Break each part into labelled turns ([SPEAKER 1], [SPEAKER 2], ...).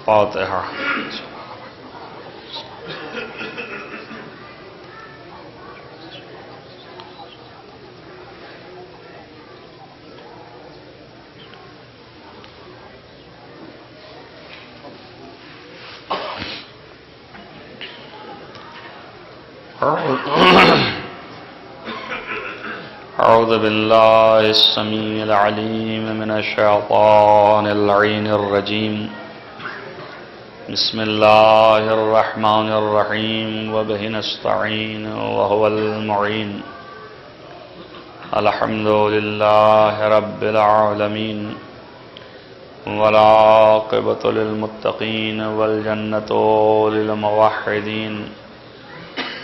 [SPEAKER 1] فاتحہ. أعوذ بالله السميع العليم من الشيطان اللعين الرجيم. بسم الله الرحمن الرحيم وبه نستعين وهو المعين. الحمد لله رب العالمين والعاقبة للمتقين والجنة للموحدين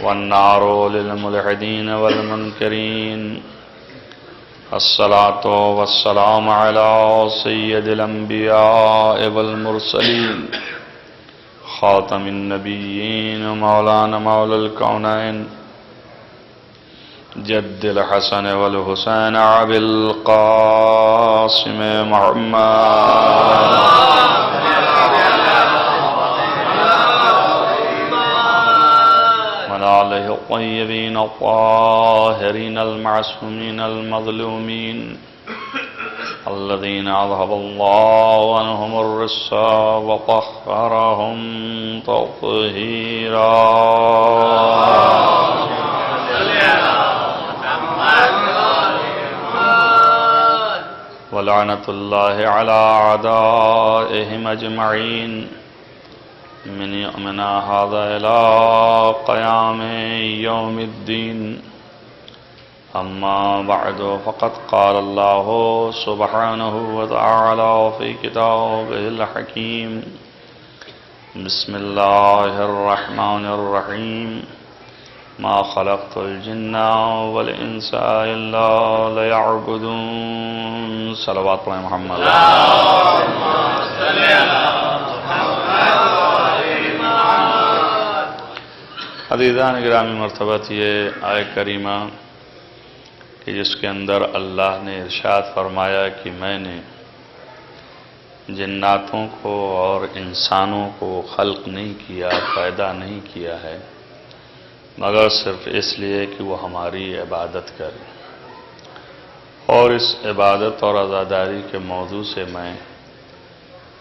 [SPEAKER 1] والنار للملحدين والمنكرين. الصلاة والسلام على سيد الأنبياء والمرسلين خاتم النبيين مولانا مولى الكونين جد الحسن والحسين أبي القاسم محمد وآله الطيبين الطاهرين المعصومين المظلومين الذين أذهب الله عنهم الرجس وطهرهم تطهيرا. ولعنة الله على أعدائهم أجمعين من يومنا هذا إلى قيام يوم الدين. أما بعد فقد قال الله سبحانه وتعالى في كتابه الحكيم. بسم الله الرحمن الرحيم. ما خلقت الجن والإنس إلا ليعبدون. صلوات على محمد. اللهم صل على محمد. عزیزان گرامی مرتبت یہ آیہ کریمہ کہ جس کے اندر اللہ نے ارشاد فرمایا کہ میں نے جناتوں کو اور انسانوں کو خلق نہیں کیا، پیدا نہیں کیا ہے مگر صرف اس لیے کہ وہ ہماری عبادت کریں. اور اس عبادت اور عزاداری کے موضوع سے میں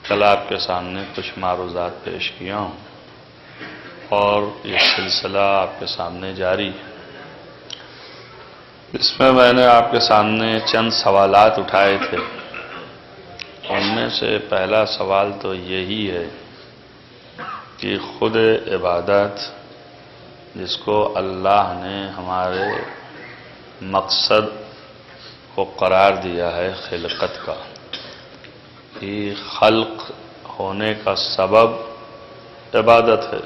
[SPEAKER 1] کل آپ کے سامنے کچھ معروضات پیش کیا ہوں اور یہ سلسلہ آپ کے سامنے جاری ہے. اس میں نے آپ کے سامنے چند سوالات اٹھائے تھے. ان میں سے پہلا سوال تو یہی ہے کہ خود عبادت جس کو اللہ نے ہمارے مقصد کو قرار دیا ہے خلقت کا، کہ خلق ہونے کا سبب عبادت ہے،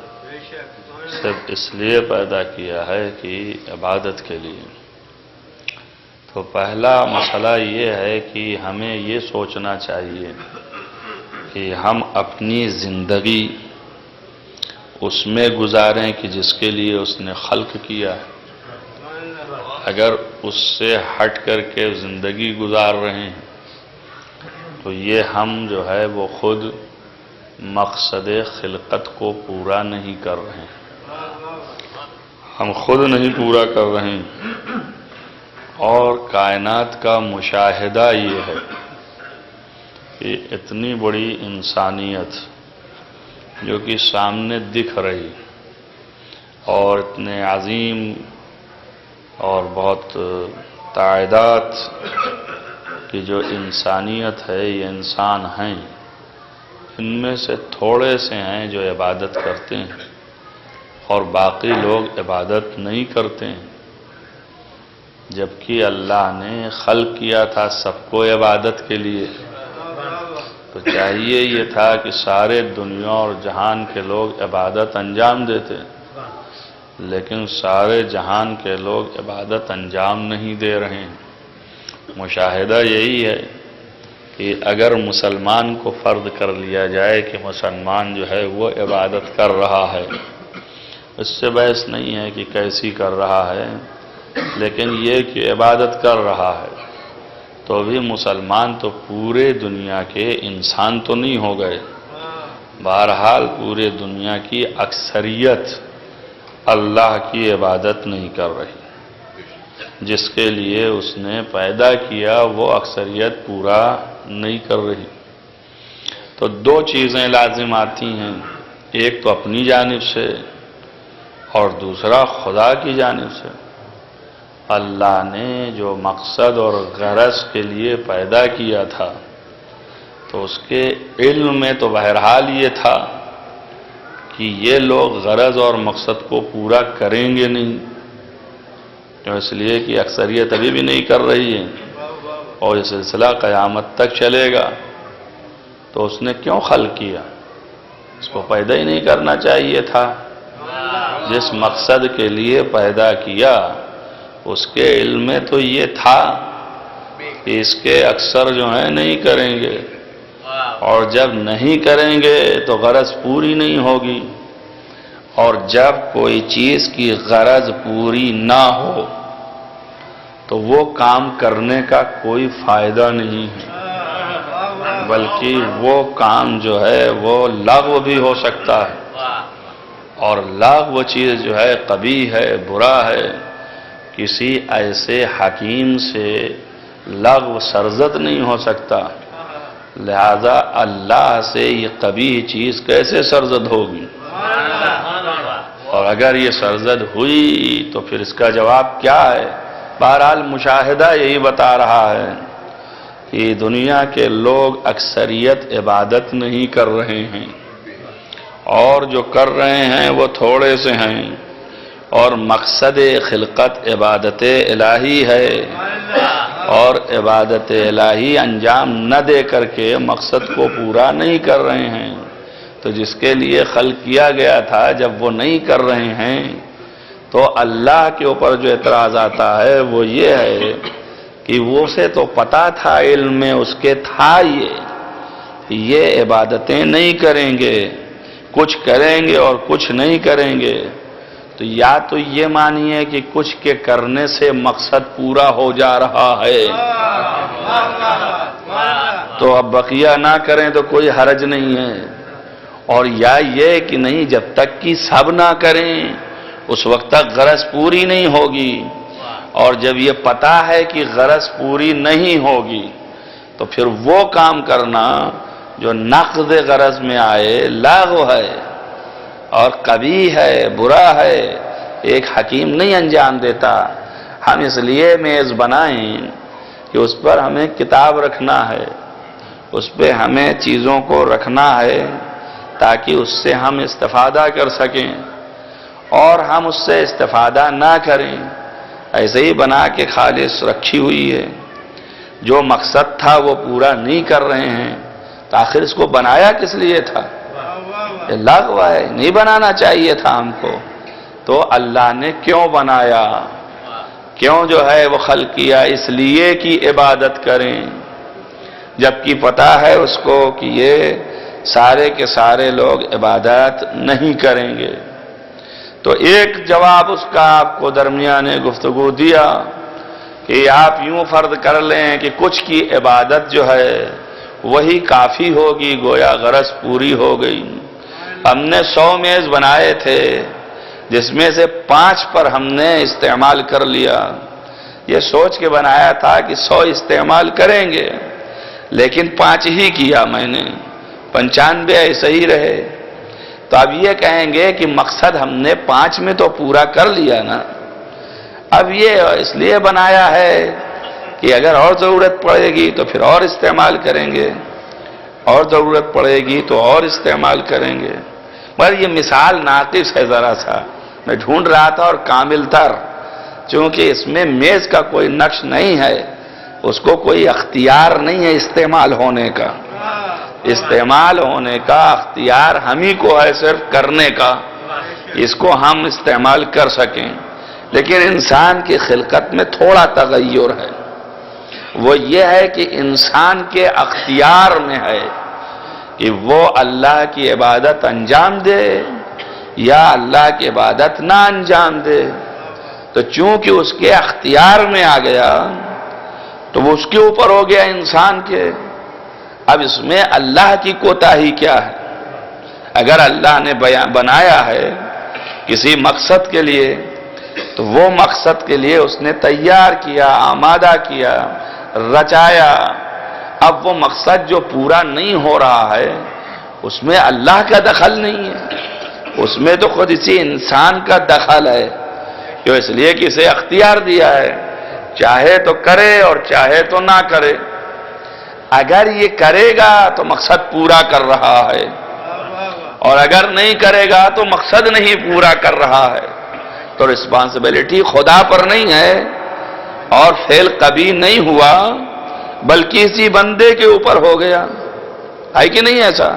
[SPEAKER 1] صرف اس لیے پیدا کیا ہے کہ عبادت کے لیے. تو پہلا مسئلہ یہ ہے کہ ہمیں یہ سوچنا چاہیے کہ ہم اپنی زندگی اس میں گزاریں کہ جس کے لیے اس نے خلق کیا ہے. اگر اس سے ہٹ کر کے زندگی گزار رہے ہیں تو یہ ہم جو ہے وہ خود مقصد خلقت کو پورا نہیں کر رہے ہیں، ہم خود نہیں پورا کر رہے ہیں. اور کائنات کا مشاہدہ یہ ہے کہ اتنی بڑی انسانیت جو کہ سامنے دکھ رہی اور اتنے عظیم اور بہت تعداد کی جو انسانیت ہے، یہ انسان ہیں، ان میں سے تھوڑے سے ہیں جو عبادت کرتے ہیں اور باقی لوگ عبادت نہیں کرتے ہیں. جبکہ اللہ نے خلق کیا تھا سب کو عبادت کے لیے، تو چاہیے یہ تھا کہ سارے دنیا اور جہان کے لوگ عبادت انجام دیتے، لیکن سارے جہان کے لوگ عبادت انجام نہیں دے رہے ہیں. مشاہدہ یہی ہے کہ اگر مسلمان کو فرض کر لیا جائے کہ مسلمان جو ہے وہ عبادت کر رہا ہے، اس سے بحث نہیں ہے کہ کیسی کر رہا ہے، لیکن یہ کہ عبادت کر رہا ہے تو بھی مسلمان تو پورے دنیا کے انسان تو نہیں ہو گئے، بہرحال پورے دنیا کی اکثریت اللہ کی عبادت نہیں کر رہی۔ جس کے لیے اس نے پیدا کیا وہ اکثریت پورا نہیں کر رہی۔ تو دو چیزیں لازم آتی ہیں، ایک تو اپنی جانب سے اور دوسرا خدا کی جانب سے۔ اللہ نے جو مقصد اور غرض کے لیے پیدا کیا تھا تو اس کے علم میں تو بہرحال یہ تھا کہ یہ لوگ غرض اور مقصد کو پورا کریں گے نہیں، اس لیے کہ اکثریت ابھی بھی نہیں کر رہی ہے اور یہ سلسلہ قیامت تک چلے گا۔ تو اس نے کیوں خلق کیا؟ اس کو پیدا ہی نہیں کرنا چاہیے تھا۔ جس مقصد کے لیے پیدا کیا اس کے علم میں تو یہ تھا کہ اس کے اکثر جو ہیں نہیں کریں گے، اور جب نہیں کریں گے تو غرض پوری نہیں ہوگی، اور جب کوئی چیز کی غرض پوری نہ ہو تو وہ کام کرنے کا کوئی فائدہ نہیں ہے، بلکہ وہ کام جو ہے وہ لغو بھی ہو سکتا ہے، اور لغو چیز جو ہے قبیح ہے، برا ہے۔ کسی ایسے حکیم سے لغو سرزد نہیں ہو سکتا، لہذا اللہ سے یہ قبیح چیز کیسے سرزد ہوگی؟ اور اگر یہ سرزد ہوئی تو پھر اس کا جواب کیا ہے؟ بہرحال مشاہدہ یہی بتا رہا ہے کہ دنیا کے لوگ اکثریت عبادت نہیں کر رہے ہیں، اور جو کر رہے ہیں وہ تھوڑے سے ہیں، اور مقصد خلقت عبادت الہی ہے، اور عبادت الہی انجام نہ دے کر کے مقصد کو پورا نہیں کر رہے ہیں۔ تو جس کے لیے خلق کیا گیا تھا جب وہ نہیں کر رہے ہیں تو اللہ کے اوپر جو اعتراض آتا ہے وہ یہ ہے کہ وہ سے تو پتا تھا، علم میں اس کے تھا یہ عبادتیں نہیں کریں گے، کچھ کریں گے اور کچھ نہیں کریں گے۔ تو یا تو یہ مانیے کہ کچھ کے کرنے سے مقصد پورا ہو جا رہا ہے تو اب بقیہ نہ کریں تو کوئی حرج نہیں ہے، اور یا یہ کہ نہیں، جب تک کہ سب نہ کریں اس وقت تک غرض پوری نہیں ہوگی، اور جب یہ پتا ہے کہ غرض پوری نہیں ہوگی تو پھر وہ کام کرنا جو نقض غرض میں آئے لاغو ہے اور قبیح ہے، برا ہے، ایک حکیم نہیں انجام دیتا۔ ہم اس لیے میز بنائیں کہ اس پر ہمیں کتاب رکھنا ہے، اس پہ ہمیں چیزوں کو رکھنا ہے تاکہ اس سے ہم استفادہ کر سکیں، اور ہم اس سے استفادہ نہ کریں ایسے ہی بنا کے خالص رکھی ہوئی ہے۔ جو مقصد تھا وہ پورا نہیں کر رہے ہیں تو آخر اس کو بنایا کس لیے تھا؟ لغو ہے، نہیں بنانا چاہیے تھا ہم کو۔ تو اللہ نے کیوں بنایا، کیوں جو ہے وہ خلق کیا؟ اس لیے کہ عبادت کریں، جبکہ پتا ہے اس کو کہ یہ سارے کے سارے لوگ عبادت نہیں کریں گے۔ تو ایک جواب اس کا آپ کو درمیان گفتگو دیا کہ آپ یوں فرض کر لیں کہ کچھ کی عبادت جو ہے وہی کافی ہوگی، گویا غرض پوری ہو گئی۔ ہم نے 100 میز بنائے تھے جس میں سے 5 پر ہم نے استعمال کر لیا، یہ سوچ کے بنایا تھا کہ 100 استعمال کریں گے، لیکن 5 ہی کیا میں نے، 95 ایسے ہی رہے۔ تو اب یہ کہیں گے کہ مقصد ہم نے 5 میں تو پورا کر لیا نا، اب یہ اس لیے بنایا ہے کہ اگر اور ضرورت پڑے گی تو پھر اور استعمال کریں گے، اور ضرورت پڑے گی تو اور استعمال کریں گے۔ مگر یہ مثال ناقص ہے ذرا سا، میں ڈھونڈ رہا تھا اور کامل تر، چونکہ اس میں میز کا کوئی نقش نہیں ہے، اس کو کوئی اختیار نہیں ہے استعمال ہونے کا، استعمال ہونے کا اختیار ہم ہی کو ہے صرف کرنے کا، اس کو ہم استعمال کر سکیں۔ لیکن انسان کی خلقت میں تھوڑا تغیر ہے، وہ یہ ہے کہ انسان کے اختیار میں ہے کہ وہ اللہ کی عبادت انجام دے یا اللہ کی عبادت نہ انجام دے۔ تو چونکہ اس کے اختیار میں آ گیا تو وہ اس کے اوپر ہو گیا انسان کے. اب اس میں اللہ کی کوتاہی کیا ہے؟ اگر اللہ نے بنایا ہے کسی مقصد کے لیے تو وہ مقصد کے لیے اس نے تیار کیا، آمادہ کیا، رچایا. اب وہ مقصد جو پورا نہیں ہو رہا ہے اس میں اللہ کا دخل نہیں ہے، اس میں تو خود اسی انسان کا دخل ہے، جو اس لیے کہ اسے اختیار دیا ہے، چاہے تو کرے اور چاہے تو نہ کرے. اگر یہ کرے گا تو مقصد پورا کر رہا ہے، اور اگر نہیں کرے گا تو مقصد نہیں پورا کر رہا ہے. تو رسپانسبلٹی خدا پر نہیں ہے، اور فعل کبھی نہیں ہوا بلکہ اسی بندے کے اوپر ہو گیا. ہے کہ نہیں ایسا؟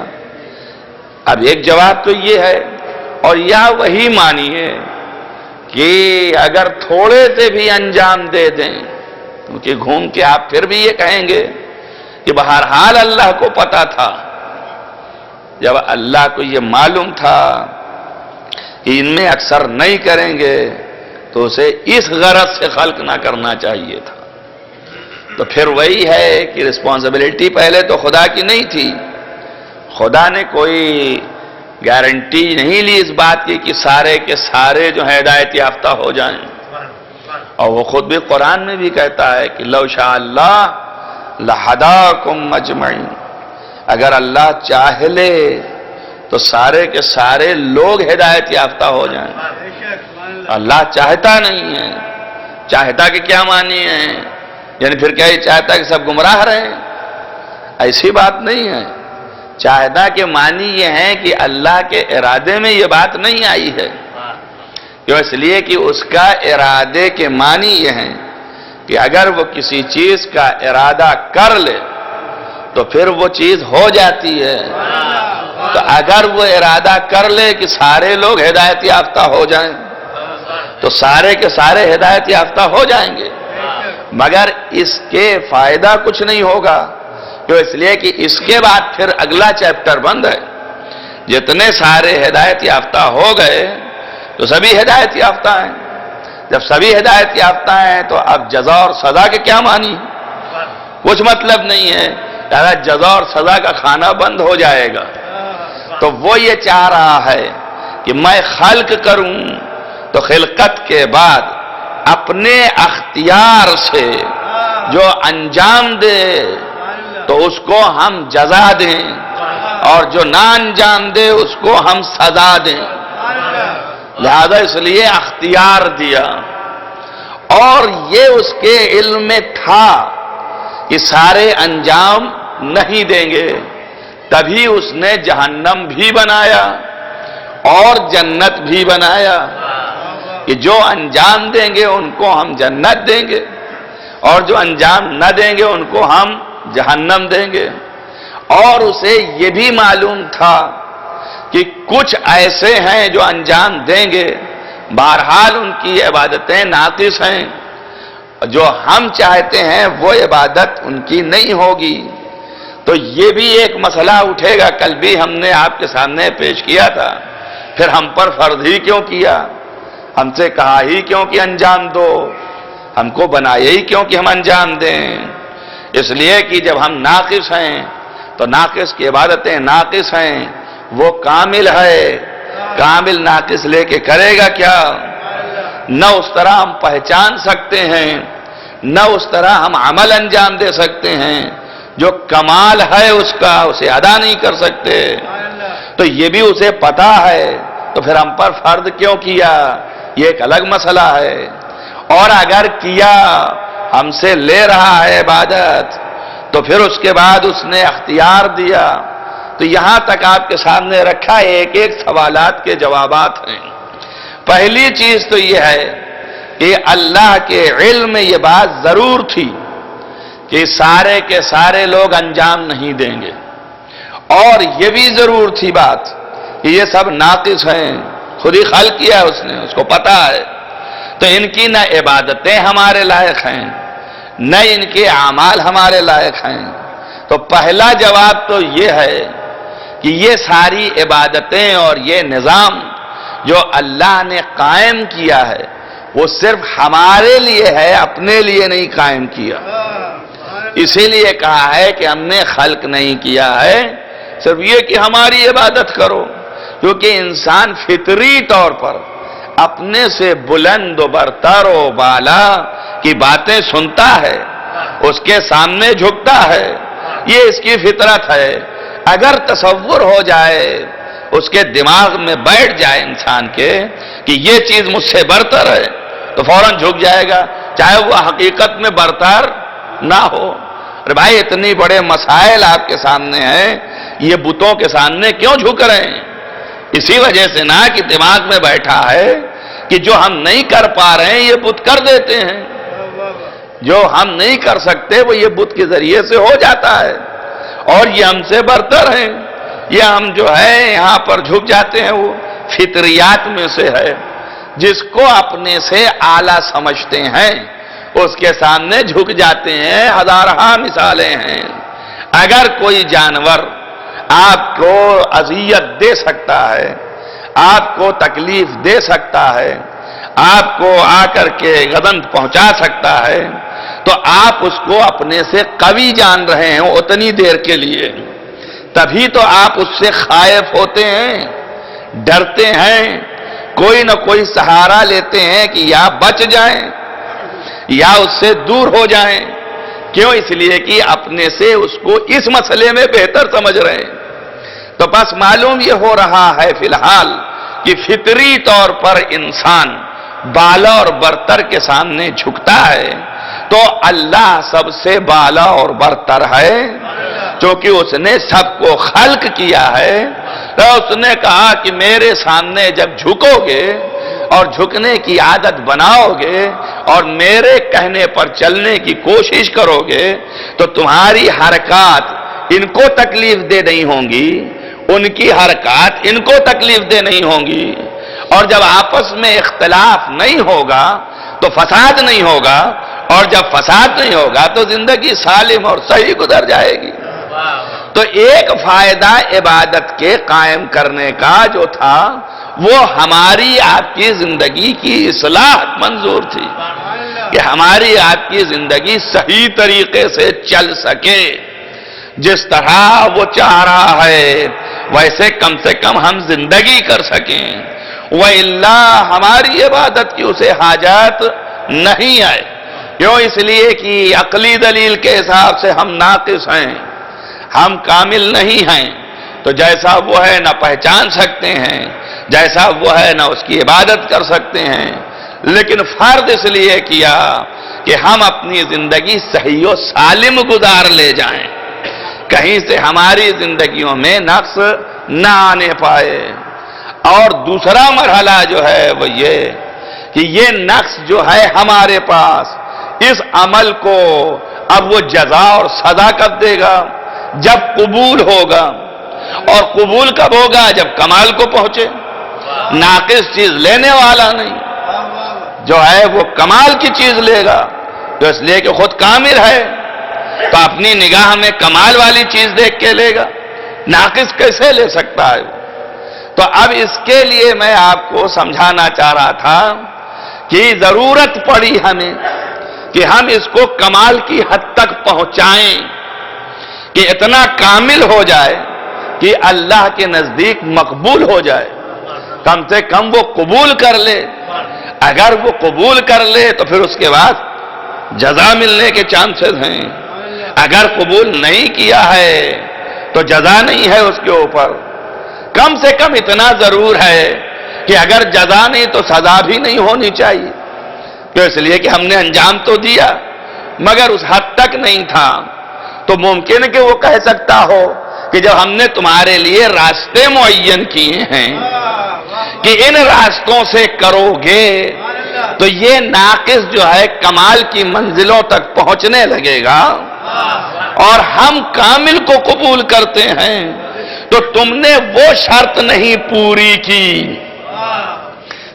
[SPEAKER 1] اب ایک جواب تو یہ ہے، اور یا وہی مانیے کہ اگر تھوڑے سے بھی انجام دے دیں، کیونکہ گھوم کے آپ پھر بھی یہ کہیں گے کہ بہرحال اللہ کو پتا تھا. جب اللہ کو یہ معلوم تھا کہ ان میں اکثر نہیں کریں گے تو اسے اس غرض سے خلق نہ کرنا چاہیے تھا. تو پھر وہی ہے کہ رسپانسبلٹی پہلے تو خدا کی نہیں تھی. خدا نے کوئی گارنٹی نہیں لی اس بات کی کہ سارے کے سارے جو ہیں ہدایت یافتہ ہو جائیں. اور وہ خود بھی قرآن میں بھی کہتا ہے کہ لو شاء اللہ لہداکم اجمعین. اگر اللہ چاہ لے تو سارے کے سارے لوگ ہدایت یافتہ ہو جائیں. اللہ چاہتا نہیں ہے. چاہتا کہ کیا معنی ہے؟ یعنی پھر کیا یہ چاہتا کہ سب گمراہ رہیں؟ ایسی بات نہیں ہے. چاہتا کے معنی یہ ہے کہ اللہ کے ارادے میں یہ بات نہیں آئی ہے. کیوں؟ اس لیے کہ اس کا ارادے کے معنی یہ ہیں کہ اگر وہ کسی چیز کا ارادہ کر لے تو پھر وہ چیز ہو جاتی ہے. تو اگر وہ ارادہ کر لے کہ سارے لوگ ہدایت یافتہ ہو جائیں تو سارے کے سارے ہدایت یافتہ ہو جائیں گے، مگر اس کے فائدہ کچھ نہیں ہوگا. کیوں؟ اس لیے کہ اس کے بعد پھر اگلا چیپٹر بند ہے. جتنے سارے ہدایت یافتہ ہو گئے تو سبھی ہدایت یافتہ ہیں. جب سبھی ہدایت یافتہ ہیں تو اب جزا اور سزا کے کیا معنی؟ کچھ مطلب نہیں ہے. جزا اور سزا کا کھانا بند ہو جائے گا. تو وہ یہ چاہ رہا ہے کہ میں خلق کروں تو خلقت کے بعد اپنے اختیار سے جو انجام دے تو اس کو ہم جزا دیں، اور جو نہ انجام دے اس کو ہم سزا دیں. لہذا اس لیے اختیار دیا، اور یہ اس کے علم میں تھا کہ سارے انجام نہیں دیں گے. تبھی اس نے جہنم بھی بنایا اور جنت بھی بنایا کہ جو انجام دیں گے ان کو ہم جنت دیں گے، اور جو انجام نہ دیں گے ان کو ہم جہنم دیں گے. اور اسے یہ بھی معلوم تھا کہ کچھ ایسے ہیں جو انجام دیں گے، بہرحال ان کی عبادتیں ناقص ہیں. جو ہم چاہتے ہیں وہ عبادت ان کی نہیں ہوگی. تو یہ بھی ایک مسئلہ اٹھے گا. کل بھی ہم نے آپ کے سامنے پیش کیا تھا. پھر ہم پر فرض ہی کیوں کیا؟ ہم سے کہا ہی کیوں کہ انجام دو؟ ہم کو بنایا ہی کیوں کہ ہم انجام دیں؟ اس لیے کہ جب ہم ناقص ہیں تو ناقص کی عبادتیں ناقص ہیں. وہ کامل ہے، کامل ناقص لے کے کرے گا کیا؟ نہ اس طرح ہم پہچان سکتے ہیں، نہ اس طرح ہم عمل انجام دے سکتے ہیں. جو کمال ہے اس کا اسے ادا نہیں کر سکتے. تو یہ بھی اسے پتا ہے، تو پھر ہم پر فرض کیوں کیا؟ یہ ایک الگ مسئلہ ہے. اور اگر کیا ہم سے لے رہا ہے عبادت تو پھر اس کے بعد اس نے اختیار دیا. تو یہاں تک آپ کے سامنے رکھا ایک ایک سوالات کے جوابات ہیں. پہلی چیز تو یہ ہے کہ اللہ کے علم میں یہ بات ضرور تھی کہ سارے کے سارے لوگ انجام نہیں دیں گے، اور یہ بھی ضرور تھی بات کہ یہ سب ناقص ہیں. خود ہی خلق کیا اس نے، اس کو پتا ہے. تو ان کی نہ عبادتیں ہمارے لائق ہیں، نہ ان کے اعمال ہمارے لائق ہیں. تو پہلا جواب تو یہ ہے کہ یہ ساری عبادتیں اور یہ نظام جو اللہ نے قائم کیا ہے وہ صرف ہمارے لیے ہے، اپنے لیے نہیں قائم کیا. اسی لیے کہا ہے کہ ہم نے خلق نہیں کیا ہے صرف یہ کہ ہماری عبادت کرو، کیونکہ انسان فطری طور پر اپنے سے بلند و برتر و بالا کی باتیں سنتا ہے، اس کے سامنے جھکتا ہے، یہ اس کی فطرت ہے. اگر تصور ہو جائے، اس کے دماغ میں بیٹھ جائے انسان کے کہ یہ چیز مجھ سے برتر ہے، تو فوراً جھک جائے گا، چاہے وہ حقیقت میں برتر نہ ہو. ارے بھائی اتنی بڑے مسائل آپ کے سامنے ہیں، یہ بتوں کے سامنے کیوں جھک رہے ہیں؟ اسی وجہ سے نہ کہ دماغ میں بیٹھا ہے کہ جو ہم نہیں کر پا رہے ہیں یہ بت کر دیتے ہیں، جو ہم نہیں کر سکتے وہ یہ بت کے ذریعے سے ہو جاتا ہے، اور یہ ہم سے برتر ہیں. یہ ہم جو ہے یہاں پر جھک جاتے ہیں، وہ فطریات میں سے ہے. جس کو اپنے سے اعلیٰ سمجھتے ہیں اس کے سامنے جھک جاتے ہیں. ہزارہ مثالیں ہیں. اگر کوئی جانور آپ کو اذیت دے سکتا ہے، آپ کو تکلیف دے سکتا ہے، آپ کو آ کر کے غضب پہنچا سکتا ہے، تو آپ اس کو اپنے سے قوی جان رہے ہیں اتنی دیر کے لیے. تبھی تو آپ اس سے خائف ہوتے ہیں، ڈرتے ہیں، کوئی نہ کوئی سہارا لیتے ہیں کہ یا بچ جائیں یا اس سے دور ہو جائیں. کیوں؟ اس لیے کہ اپنے سے اس کو اس مسئلے میں بہتر سمجھ رہے ہیں. تو بس معلوم یہ ہو رہا ہے فی الحال کہ فطری طور پر انسان بالا اور برتر کے سامنے جھکتا ہے، تو اللہ سب سے بالا اور برتر ہے، کیونکہ اس نے سب کو خلق کیا ہے. تو اس نے کہا کہ میرے سامنے جب جھکو گے اور جھکنے کی عادت بناؤ گے اور میرے کہنے پر چلنے کی کوشش کرو گے تو تمہاری حرکات ان کو تکلیف دہ نہیں ہوں گی، ان کی حرکات ان کو تکلیف دہ نہیں ہوں گی. اور جب آپس میں اختلاف نہیں ہوگا تو فساد نہیں ہوگا، اور جب فساد نہیں ہوگا تو زندگی سالم اور صحیح گزر جائے گی. تو ایک فائدہ عبادت کے قائم کرنے کا جو تھا وہ ہماری آپ کی زندگی کی اصلاح منظور تھی، کہ ہماری آپ کی زندگی صحیح طریقے سے چل سکے. جس طرح وہ چاہ رہا ہے ویسے کم سے کم ہم زندگی کر سکیں، وَإِلَّا ہماری عبادت کی اسے حاجت نہیں آئے. کیوں؟ اس لیے کہ عقلی دلیل کے حساب سے ہم ناقص ہیں، ہم کامل نہیں ہیں. تو جیسا وہ ہے نہ پہچان سکتے ہیں، جیسا وہ ہے نہ اس کی عبادت کر سکتے ہیں. لیکن فرض اس لیے کیا کہ ہم اپنی زندگی صحیح و سالم گزار لے جائیں، کہیں سے ہماری زندگیوں میں نقص نہ آنے پائے. اور دوسرا مرحلہ جو ہے وہ یہ کہ یہ نقص جو ہے ہمارے پاس، اس عمل کو اب وہ جزا اور سزا کب دے گا؟ جب قبول ہوگا. اور قبول کب ہوگا؟ جب کمال کو پہنچے. ناقص چیز لینے والا نہیں، جو ہے وہ کمال کی چیز لے گا، جو اس لیے کہ خود کامل ہے تو اپنی نگاہ میں کمال والی چیز دیکھ کے لے گا. ناقص کیسے لے سکتا ہے؟ تو اب اس کے لیے میں آپ کو سمجھانا چاہ رہا تھا کہ ضرورت پڑی ہمیں کہ ہم اس کو کمال کی حد تک پہنچائیں، کہ اتنا کامل ہو جائے کہ اللہ کے نزدیک مقبول ہو جائے. کم سے کم وہ قبول کر لے. اگر وہ قبول کر لے تو پھر اس کے بعد جزا ملنے کے چانسز ہیں. اگر قبول نہیں کیا ہے تو جزا نہیں ہے اس کے اوپر. کم سے کم اتنا ضرور ہے کہ اگر جزا نہیں تو سزا بھی نہیں ہونی چاہیے. تو اس لیے کہ ہم نے انجام تو دیا مگر اس حد تک نہیں تھا. تو ممکن ہے کہ وہ کہہ سکتا ہو کہ جب ہم نے تمہارے لیے راستے معین کیے ہیں کہ ان راستوں سے کرو گے تو یہ ناقص جو ہے کمال کی منزلوں تک پہنچنے لگے گا، اور ہم کامل کو قبول کرتے ہیں. تو تم نے وہ شرط نہیں پوری کی.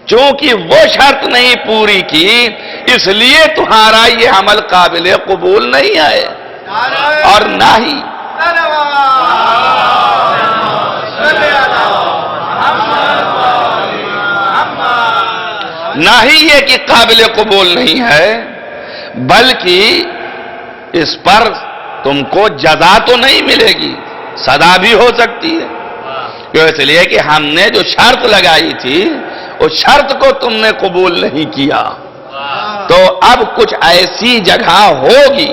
[SPEAKER 1] چونکہ وہ شرط نہیں پوری کی اس لیے تمہارا یہ عمل قابل قبول نہیں ہے، اور نہ ہی نہ ہی یہ کہ قابل قبول نہیں ہے، بلکہ اس پر تم کو جزا تو نہیں ملے گی، سزا بھی ہو سکتی ہے۔ کیوں؟ اس لیے کہ ہم نے جو شرط لگائی تھی اس شرط کو تم نے قبول نہیں کیا، تو اب کچھ ایسی جگہ ہوگی،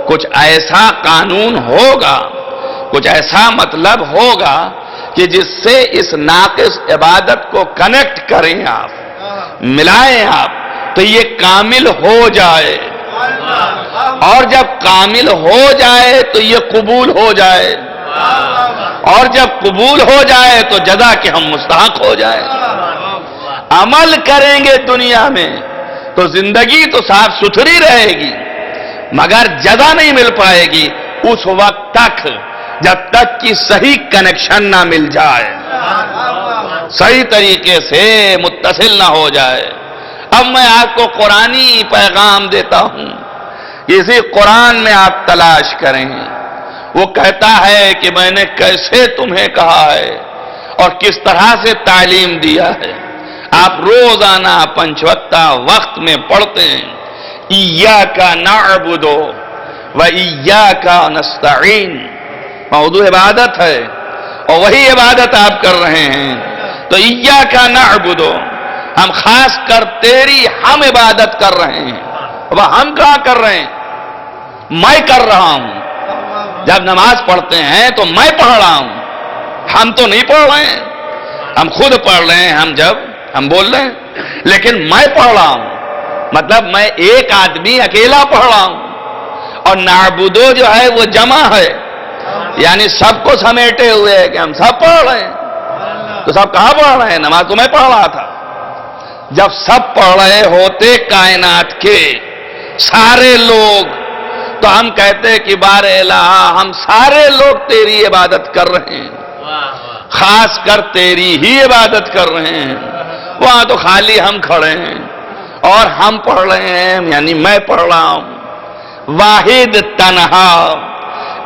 [SPEAKER 1] کچھ ایسا قانون ہوگا، کچھ ایسا مطلب ہوگا کہ جس سے اس ناقص عبادت کو کنیکٹ کریں آپ، ملائیں آپ، تو یہ کامل ہو جائے، اور جب کامل ہو جائے تو یہ قبول ہو جائے، اور جب قبول ہو جائے تو جزا کے ہم مستحق ہو جائیں۔ عمل کریں گے دنیا میں تو زندگی تو صاف ستھری رہے گی، مگر جزا نہیں مل پائے گی اس وقت تک جب تک کہ صحیح کنیکشن نہ مل جائے، صحیح طریقے سے متصل نہ ہو جائے۔ اب میں آپ کو قرآنی پیغام دیتا ہوں، اسی قرآن میں آپ تلاش کریں۔ وہ کہتا ہے کہ میں نے کیسے تمہیں کہا ہے اور کس طرح سے تعلیم دیا ہے۔ آپ روزانہ 5 وقتہ وقت میں پڑھتے ہیں، ایاک نعبد و ایاک نستعین، موضوع عبادت ہے اور وہی عبادت آپ کر رہے ہیں۔ تو ایاک نعبد، ہم خاص کر تیری ہم عبادت کر رہے ہیں۔ اب ہم کہاں کر رہے ہیں؟ میں کر رہا ہوں۔ جب نماز پڑھتے ہیں تو میں پڑھ رہا ہوں، ہم تو نہیں پڑھ رہے ہیں، ہم خود پڑھ رہے ہیں، ہم بول رہے ہیں، لیکن میں پڑھ رہا ہوں، مطلب میں ایک آدمی اکیلا پڑھ رہا ہوں، اور نعبدو جو ہے وہ جمع ہے، یعنی سب کو سمیٹے ہوئے ہے کہ ہم سب پڑھ رہے ہیں۔ تو سب کہاں پڑھ رہے ہیں؟ نماز تو میں پڑھ رہا تھا۔ جب سب پڑھ رہے ہوتے کائنات کے سارے لوگ، تو ہم کہتے کہ بار الہ ہم سارے لوگ تیری عبادت کر رہے ہیں، خاص کر تیری ہی عبادت کر رہے ہیں۔ وہاں تو خالی ہم کھڑے ہیں اور ہم پڑھ رہے ہیں، یعنی میں پڑھ رہا ہوں، واحد تنہا۔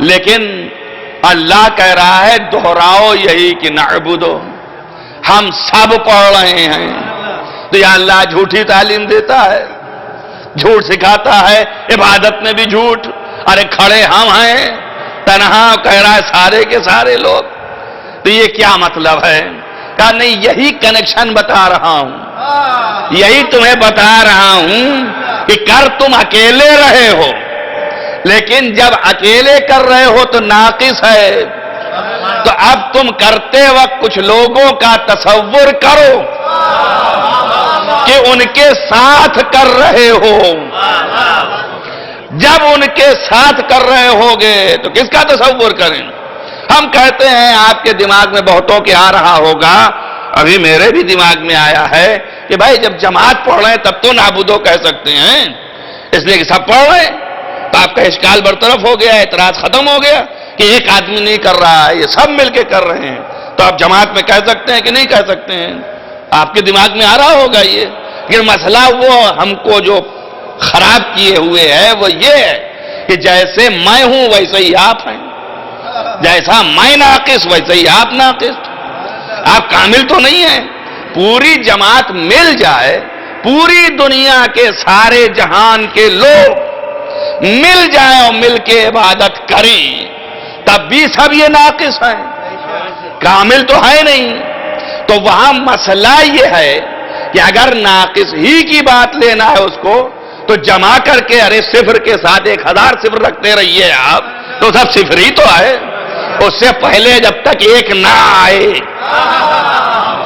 [SPEAKER 1] لیکن اللہ کہہ رہا ہے دہراؤ یہی کہ نعبدو، ہم سب پڑھ رہے ہیں۔ تو یا اللہ جھوٹی تعلیم دیتا ہے، جھوٹ سکھاتا ہے، عبادت میں بھی جھوٹ۔ ارے کھڑے ہم ہیں، تنہا کہہ رہا ہے سارے کے سارے لوگ، تو یہ کیا مطلب ہے؟ کہا نہیں، یہی کنیکشن بتا رہا ہوں، یہی تمہیں بتا رہا ہوں کہ کر تم اکیلے رہے ہو، لیکن جب اکیلے کر رہے ہو تو ناقص ہے۔ تو اب تم کرتے وقت کچھ لوگوں کا تصور کرو کہ ان کے ساتھ کر رہے ہو۔ جب ان کے ساتھ کر رہے ہوگے تو کس کا تصور کریں؟ ہم کہتے ہیں آپ کے دماغ میں بہتوں کے آ رہا ہوگا، ابھی میرے بھی دماغ میں آیا ہے کہ بھائی جب جماعت پڑھ رہے ہیں تب تو نعبدو کہہ سکتے ہیں، اس لیے کہ سب پڑھ رہے ہیں، تو آپ کا اشکال برطرف ہو گیا، اعتراض ختم ہو گیا کہ ایک آدمی نہیں کر رہا ہے، یہ سب مل کے کر رہے ہیں، تو آپ جماعت میں کہہ سکتے ہیں کہ نہیں کہہ سکتے ہیں؟ آپ کے دماغ میں آ رہا ہوگا یہ۔ لیکن مسئلہ وہ ہم کو جو خراب کیے ہوئے ہے وہ یہ ہے کہ جیسے میں ہوں ویسے ہی آپ ہیں، جیسا میں ناقص ویسے ہی آپ ناقص۔ آپ کامل تو نہیں ہیں۔ پوری جماعت مل جائے، پوری دنیا کے سارے جہان کے لوگ مل جائیں اور مل کے عبادت کریں، تب بھی سب یہ ناقص ہیں، کامل تو ہے نہیں۔ تو وہاں مسئلہ یہ ہے کہ اگر ناقص ہی کی بات لینا ہے اس کو تو جمع کر کے ارے صفر کے ساتھ 1000 صفر رکھتے رہیے آپ، تو سب صفر ہی تو ہے۔ اس سے پہلے جب تک ایک نہ آئے،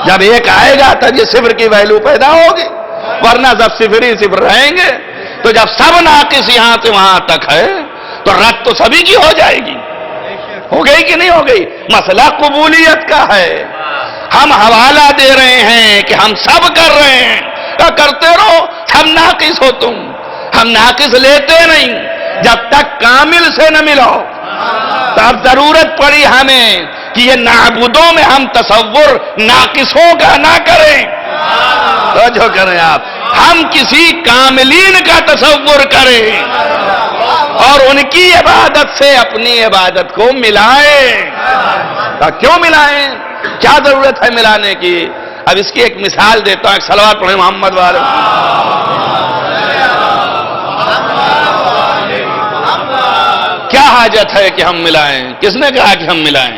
[SPEAKER 1] جب ایک آئے گا تب یہ صفر کی ویلیو پیدا ہوگی، ورنہ سب صفر ہی صفر رہیں گے۔ تو جب سب ناقص یہاں سے وہاں تک ہے تو رد تو سبھی کی ہو جائے گی۔ ہو گئی کہ نہیں ہو گئی؟ مسئلہ قبولیت کا ہے۔ ہم حوالہ دے رہے ہیں کہ ہم سب کر رہے ہیں، تو کرتے رہو، ہم ناقص ہو تم، ہم ناقص لیتے نہیں جب تک کامل سے نہ ملو۔ تب ضرورت پڑی ہمیں کہ یہ نعبدوں میں ہم تصور ناقصوں کا نہ کریں، تو جو کریں آپ، ہم کسی کاملین کا تصور کریں اور ان کی عبادت سے اپنی عبادت کو ملائیں۔ کیوں ملائیں؟ کیا ضرورت ہے ملانے کی؟ اب اس کی ایک مثال دیتا ہوں، ایک صلوات پڑھیں محمد والے۔ کیا حاجت ہے کہ ہم ملائیں؟ کس نے کہا کہ ہم ملائیں؟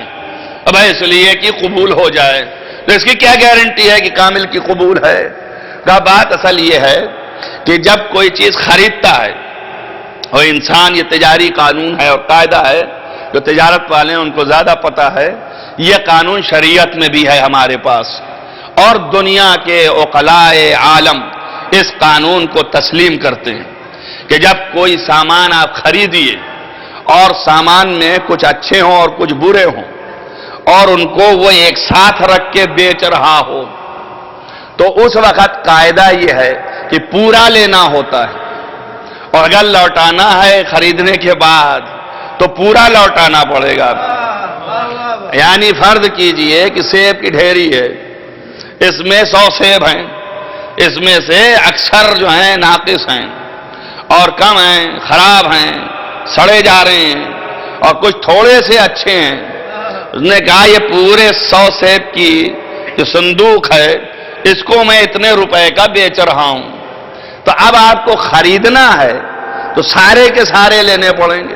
[SPEAKER 1] اب اس لیے کہ قبول ہو جائے، تو اس کی کیا گارنٹی ہے کہ کامل کی قبول ہے؟ کہ بات اصل یہ ہے کہ جب کوئی چیز خریدتا ہے اور انسان، یہ تجاری قانون ہے اور قاعدہ ہے، جو تجارت والے ہیں ان کو زیادہ پتہ ہے، یہ قانون شریعت میں بھی ہے ہمارے پاس، اور دنیا کے عقلاء عالم اس قانون کو تسلیم کرتے ہیں کہ جب کوئی سامان آپ خریدیے اور سامان میں کچھ اچھے ہوں اور کچھ برے ہوں اور ان کو وہ ایک ساتھ رکھ کے بیچ رہا ہو، تو اس وقت قاعدہ یہ ہے کہ پورا لینا ہوتا ہے، اور اگر لوٹانا ہے خریدنے کے بعد تو پورا لوٹانا پڑے گا۔ یعنی فرض کیجئے کہ سیب کی ڈھیری ہے، اس میں 100 سیب ہیں، اس میں سے اکثر جو ہیں ناقص ہیں اور کم ہیں، خراب ہیں، سڑے جا رہے ہیں، اور کچھ تھوڑے سے اچھے ہیں۔ اس نے کہا یہ پورے 100 سیب کی جو صندوق ہے اس کو میں اتنے روپے کا بیچ رہا ہوں، تو اب آپ کو خریدنا ہے تو سارے کے سارے لینے پڑیں گے،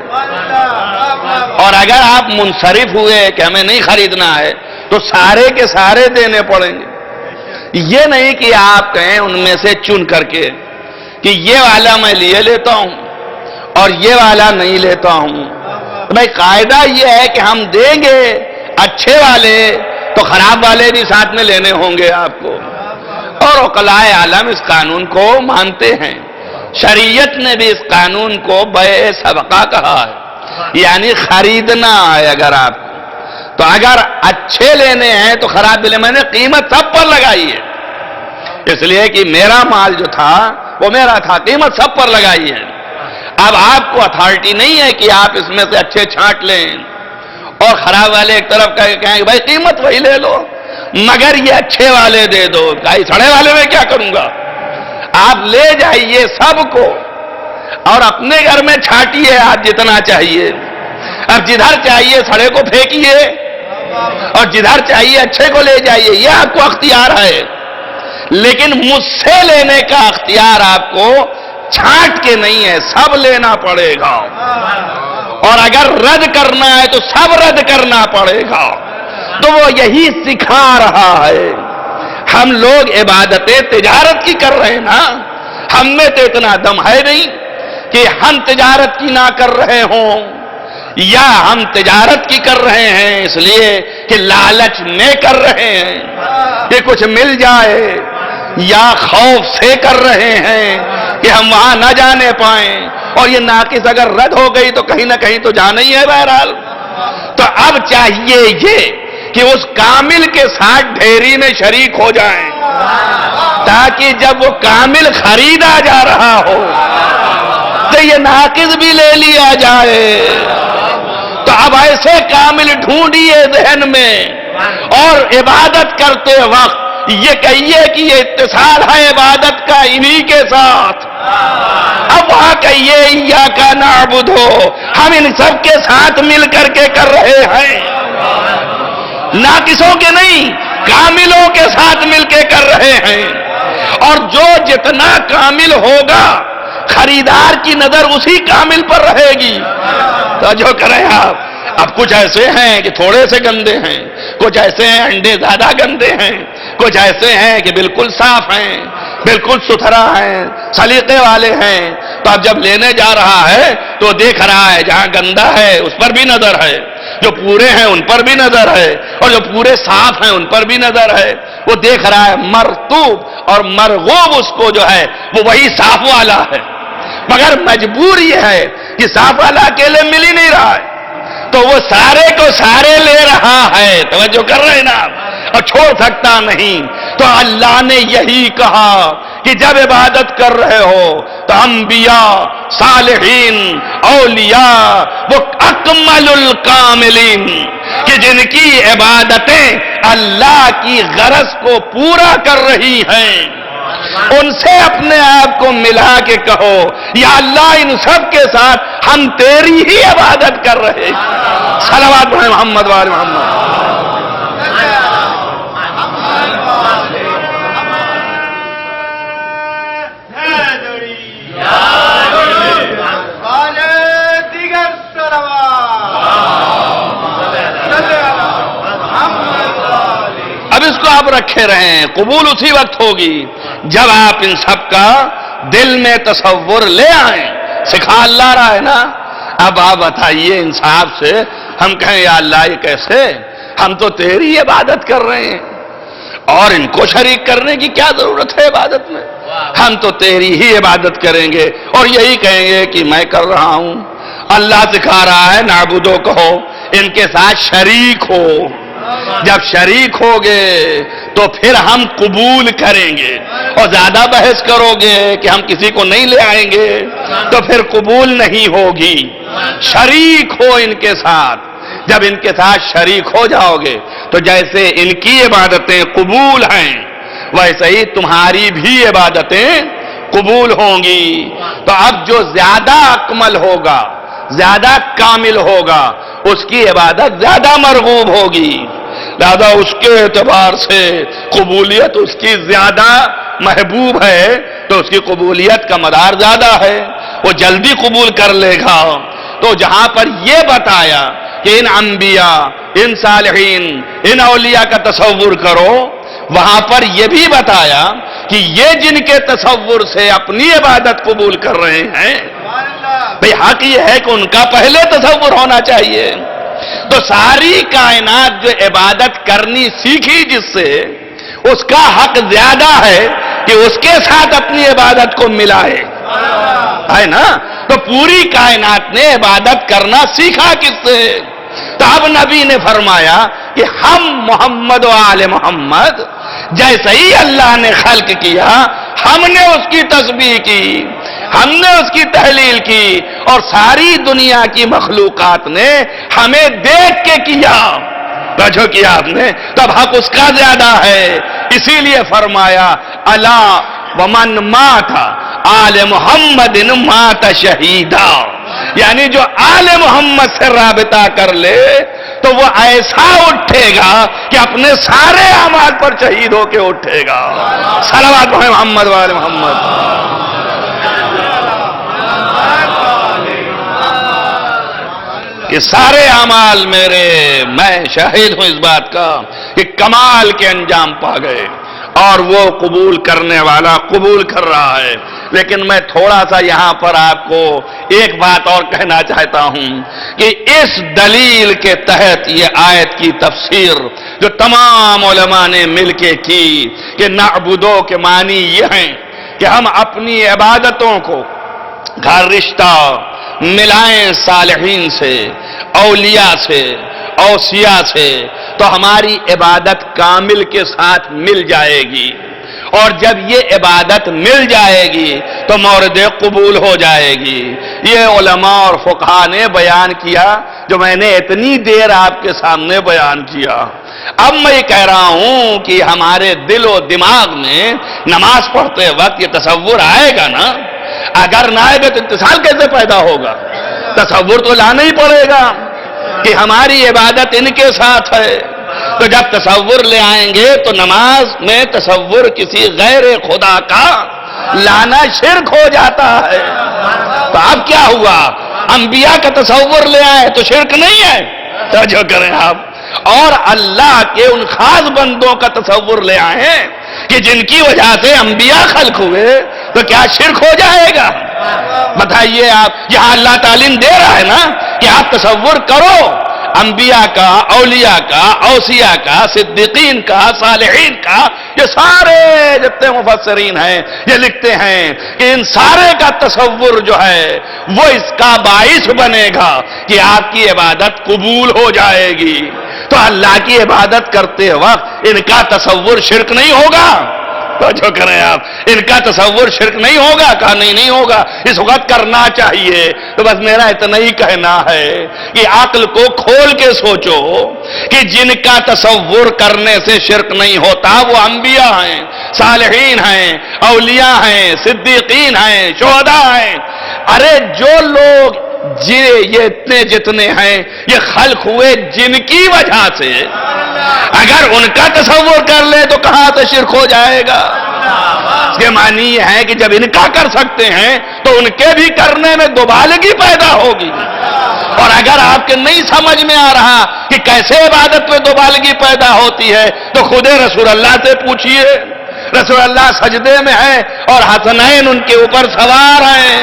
[SPEAKER 1] اور اگر آپ منصرف ہوئے کہ ہمیں نہیں خریدنا ہے تو سارے کے سارے دینے پڑیں گے۔ یہ نہیں کہ آپ کہیں ان میں سے چن کر کے کہ یہ والا میں لیے لیتا ہوں اور یہ والا نہیں لیتا ہوں۔ بھائی قاعدہ یہ ہے کہ ہم دیں گے اچھے والے تو خراب والے بھی ساتھ میں لینے ہوں گے آپ کو، اور عقلاء عالم اس قانون کو مانتے ہیں۔ شریعت نے بھی اس قانون کو بیع صدقہ کہا ہے، یعنی خریدنا ہے اگر آپ کو، تو اگر اچھے لینے ہیں تو خراب بھی لینے، میں نے قیمت سب پر لگائی ہے، اس لیے کہ میرا مال جو تھا وہ میرا تھا، قیمت سب پر لگائی ہے۔ اب آپ کو اتھارٹی نہیں ہے کہ آپ اس میں سے اچھے چھانٹ لیں اور خراب والے ایک طرف کہیں کہ بھائی قیمت وہی لے لو مگر یہ اچھے والے دے دو، کہیں سڑے والے میں کیا کروں گا؟ آپ لے جائیے سب کو اور اپنے گھر میں چھانٹیے آپ جتنا چاہیے، اب جدھر چاہیے سڑے کو پھینکیے اور جدھر چاہیے اچھے کو لے جائیے، یہ آپ کو اختیار ہے، لیکن مجھ سے لینے کا اختیار آپ کو چھانٹ کے نہیں ہے، سب لینا پڑے گا، اور اگر رد کرنا ہے تو سب رد کرنا پڑے گا۔ تو وہ یہی سکھا رہا ہے۔ ہم لوگ عبادتیں تجارت کی کر رہے ہیں نا، ہم میں تو اتنا دم ہے نہیں کہ ہم تجارت کی نہ کر رہے ہوں، یا ہم تجارت کی کر رہے ہیں اس لیے کہ لالچ میں کر رہے ہیں کہ کچھ مل جائے، یا خوف سے کر رہے ہیں کہ ہم وہاں نہ جانے پائیں، اور یہ ناقص اگر رد ہو گئی تو کہیں نہ کہیں تو جانا ہی ہے بہرحال۔ تو اب چاہیے یہ کہ اس کامل کے ساتھ ڈھیری میں شریک ہو جائیں، تاکہ جب وہ کامل خریدا جا رہا ہو تو یہ ناقص بھی لے لیا جائے۔ تو اب ایسے کامل ڈھونڈیے ذہن میں، اور عبادت کرتے وقت یہ کہیے کہ یہ اتصال ہے عبادت کا انہی کے ساتھ۔ اب وہاں کہیے ایاک نعبد، ہم ان سب کے ساتھ مل کر کے کر رہے ہیں، ناقصوں کے نہیں، کاملوں کے ساتھ مل کے کر رہے ہیں، اور جو جتنا کامل ہوگا خریدار کی نظر اسی کامل پر رہے گی۔ تو جو کریں آپ، اب کچھ ایسے ہیں کہ تھوڑے سے گندے ہیں، کچھ ایسے ہیں انڈے زیادہ گندے ہیں، کچھ ایسے ہیں کہ بالکل صاف ہیں، بالکل ستھرا ہیں، سلیقے والے ہیں۔ تو اب جب لینے جا رہا ہے تو دیکھ رہا ہے جہاں گندا ہے اس پر بھی نظر ہے، جو پورے ہیں ان پر بھی نظر ہے، اور جو پورے صاف ہیں ان پر بھی نظر ہے۔ وہ دیکھ رہا ہے مرطوب اور مرغوب اس کو جو ہے وہ وہی صاف والا ہے، مگر مجبور یہ ہے کہ صاف والا اکیلے مل ہی نہیں رہا ہے، تو وہ سارے کو سارے لے رہا ہے۔ توجہ کر رہے ہیں نا، اور چھوڑ سکتا نہیں۔ تو اللہ نے یہی کہا کہ جب عبادت کر رہے ہو تو انبیاء، صالحین، اولیاء، وہ اکمل الکاملین کہ جن کی عبادتیں اللہ کی غرض کو پورا کر رہی ہیں، ان سے اپنے آپ کو ملا کے کہو یا اللہ ان سب کے ساتھ ہم تیری ہی عبادت کر رہے ہیں۔ صلوات پڑھیں محمد وآل محمد۔ کرتے رہیں، قبول اسی وقت ہوگی جب آپ ان سب کا دل میں تصور لے آئیں۔ سکھا اللہ رہا ہے نا۔ اب آپ بتائیے انصاف سے، ہم کہیں یا اللہ یہ کیسے؟ ہم تو تیری عبادت کر رہے ہیں اور ان کو شریک کرنے کی کیا ضرورت ہے عبادت میں؟ ہم تو تیری ہی عبادت کریں گے اور یہی کہیں گے کہ میں کر رہا ہوں۔ اللہ سکھا رہا ہے نعبدو کہو، ان کے ساتھ شریک ہو۔ جب شریک ہوگے تو پھر ہم قبول کریں گے، اور زیادہ بحث کرو گے کہ ہم کسی کو نہیں لے آئیں گے تو پھر قبول نہیں ہوگی۔ شریک ہو ان کے ساتھ، جب ان کے ساتھ شریک ہو جاؤ گے تو جیسے ان کی عبادتیں قبول ہیں ویسے ہی تمہاری بھی عبادتیں قبول ہوں گی۔ تو اب جو زیادہ اکمل ہوگا، زیادہ کامل ہوگا، اس کی عبادت زیادہ مرغوب ہوگی، لہذا اس کے اعتبار سے قبولیت اس کی زیادہ محبوب ہے، تو اس کی قبولیت کا مدار زیادہ ہے، وہ جلدی قبول کر لے گا۔ تو جہاں پر یہ بتایا کہ ان انبیاء، ان صالحین، ان اولیاء کا تصور کرو، وہاں پر یہ بھی بتایا کہ یہ جن کے تصور سے اپنی عبادت قبول کر رہے ہیں، بھئی حق یہ ہے کہ ان کا پہلے تصور ہونا چاہیے۔ تو ساری کائنات جو عبادت کرنی سیکھی جس سے، اس کا حق زیادہ ہے کہ اس کے ساتھ اپنی عبادت کو ملائے، ہے نا؟ تو پوری کائنات نے عبادت کرنا سیکھا کس سے؟ تو اب نبی نے فرمایا کہ ہم محمد و آل محمد جیسے ہی اللہ نے خلق کیا، ہم نے اس کی تسبیح کی، ہم نے اس کی تحلیل کی، اور ساری دنیا کی مخلوقات نے ہمیں دیکھ کے کیا۔ جو کیا آپ نے، تب حق اس کا زیادہ ہے۔ اسی لیے فرمایا الا ومن مات آل محمد مات شہیدا، یعنی جو آل محمد سے رابطہ کر لے تو وہ ایسا اٹھے گا کہ اپنے سارے اعمال پر شہید ہو کے اٹھے گا۔ صلوات محمد و آل محمد۔ یہ سارے اعمال میرے، میں شاہد ہوں اس بات کا کہ کمال کے انجام پا گئے، اور وہ قبول کرنے والا قبول کر رہا ہے۔ لیکن میں تھوڑا سا یہاں پر آپ کو ایک بات اور کہنا چاہتا ہوں کہ اس دلیل کے تحت یہ آیت کی تفسیر جو تمام علماء نے مل کے کی کہ نعبدو کے معنی یہ ہیں کہ ہم اپنی عبادتوں کو کا رشتہ ملائیں صالحین سے، اولیاء سے، اوصیاء سے، تو ہماری عبادت کامل کے ساتھ مل جائے گی، اور جب یہ عبادت مل جائے گی تو مورد قبول ہو جائے گی۔ یہ علماء اور فقہاء نے بیان کیا جو میں نے اتنی دیر آپ کے سامنے بیان کیا۔ اب میں یہ کہہ رہا ہوں کہ ہمارے دل و دماغ میں نماز پڑھتے وقت یہ تصور آئے گا نا، اگر نہ آئے گا تو اتصال کیسے پیدا ہوگا؟ تصور تو لانا ہی پڑے گا کہ ہماری عبادت ان کے ساتھ ہے۔ تو جب تصور لے آئیں گے تو نماز میں تصور کسی غیر خدا کا لانا شرک ہو جاتا ہے۔ تو اب کیا ہوا؟ انبیاء کا تصور لے آئے تو شرک نہیں ہے، توجہ کریں آپ، اور اللہ کے ان خاص بندوں کا تصور لے آئے کہ جن کی وجہ سے انبیاء خلق ہوئے، تو کیا شرک ہو جائے گا؟ بتائیے آپ، یہاں اللہ تعلیم دے رہا ہے نا کہ آپ تصور کرو انبیاء کا، اولیاء کا، اوصیاء کا، صدیقین کا، صالحین کا، یہ سارے جتنے مفسرین ہیں یہ لکھتے ہیں کہ ان سارے کا تصور جو ہے وہ اس کا باعث بنے گا کہ آپ کی عبادت قبول ہو جائے گی۔ تو اللہ کی عبادت کرتے وقت ان کا تصور شرک نہیں ہوگا؟ جو کریں آپ، ان کا تصور شرک نہیں ہوگا؟ کہا نہیں ہوگا، اس وقت کرنا چاہیے۔ تو بس میرا اتنا ہی کہنا ہے کہ عقل کو کھول کے سوچو کہ جن کا تصور کرنے سے شرک نہیں ہوتا وہ انبیاء ہیں، صالحین ہیں، اولیاء ہیں، صدیقین ہیں، شہداء ہیں۔ ارے جو لوگ یہ اتنے جتنے ہیں یہ خلق ہوئے جن کی وجہ سے، اگر ان کا تصور کر لے تو کہاں سے شرک ہو جائے گا؟ اس کے معنی یہ ہے کہ جب ان کا کر سکتے ہیں تو ان کے بھی کرنے میں دوبالگی پیدا ہوگی۔ اور اگر آپ کے نہیں سمجھ میں آ رہا کہ کیسے عبادت میں دوبالگی پیدا ہوتی ہے تو خود رسول اللہ سے پوچھئے. رسول اللہ سجدے میں ہیں اور حسنین ان کے اوپر سوار ہیں.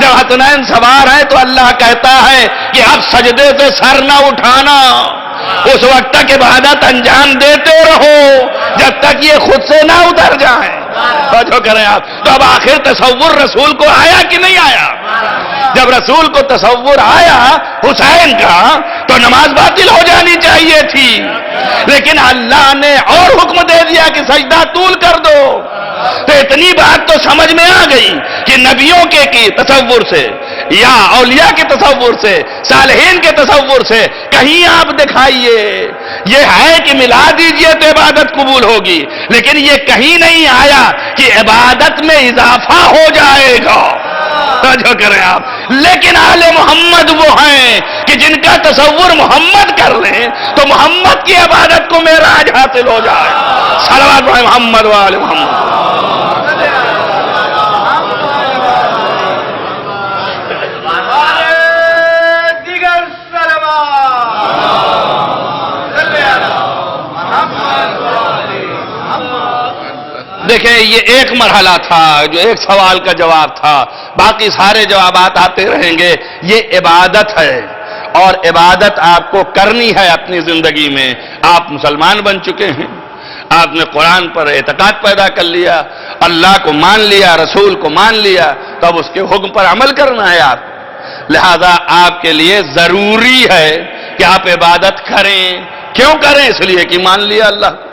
[SPEAKER 1] جب حسنین سوار ہیں تو اللہ کہتا ہے کہ اب سجدے سے سر نہ اٹھانا، اس وقت تک عبادت انجام دیتے رہو جب تک یہ خود سے نہ اتر جائیں. جو کریں آپ تو اب آخر تصور رسول کو آیا کہ نہیں آیا؟ جب رسول کو تصور آیا حسین کا تو نماز باطل ہو جانی چاہیے تھی، لیکن اللہ نے اور حکم دے دیا کہ سجدہ طول کر دو. تو اتنی بات تو سمجھ میں آ گئی کہ نبیوں کے کی تصور سے یا اولیاء کے تصور سے، صالحین کے تصور سے کہیں آپ دکھائیے یہ ہے کہ ملا دیجئے تو عبادت قبول ہوگی، لیکن یہ کہیں نہیں آیا کہ عبادت میں اضافہ ہو جائے گا. جو کریں آپ. لیکن آل محمد وہ ہیں کہ جن کا تصور محمد کر لیں تو محمد کی عبادت کو معراج حاصل ہو جائے. صلوات پڑھیں محمد و آل محمد. دیکھیں یہ ایک مرحلہ تھا جو ایک سوال کا جواب تھا، باقی سارے جوابات آتے رہیں گے. یہ عبادت ہے اور عبادت آپ کو کرنی ہے اپنی زندگی میں. آپ مسلمان بن چکے ہیں، آپ نے قرآن پر اعتقاد پیدا کر لیا، اللہ کو مان لیا، رسول کو مان لیا، تب اس کے حکم پر عمل کرنا ہے آپ. لہذا آپ کے لیے ضروری ہے کہ آپ عبادت کریں. کیوں کریں؟ اس لیے کہ مان لیا اللہ.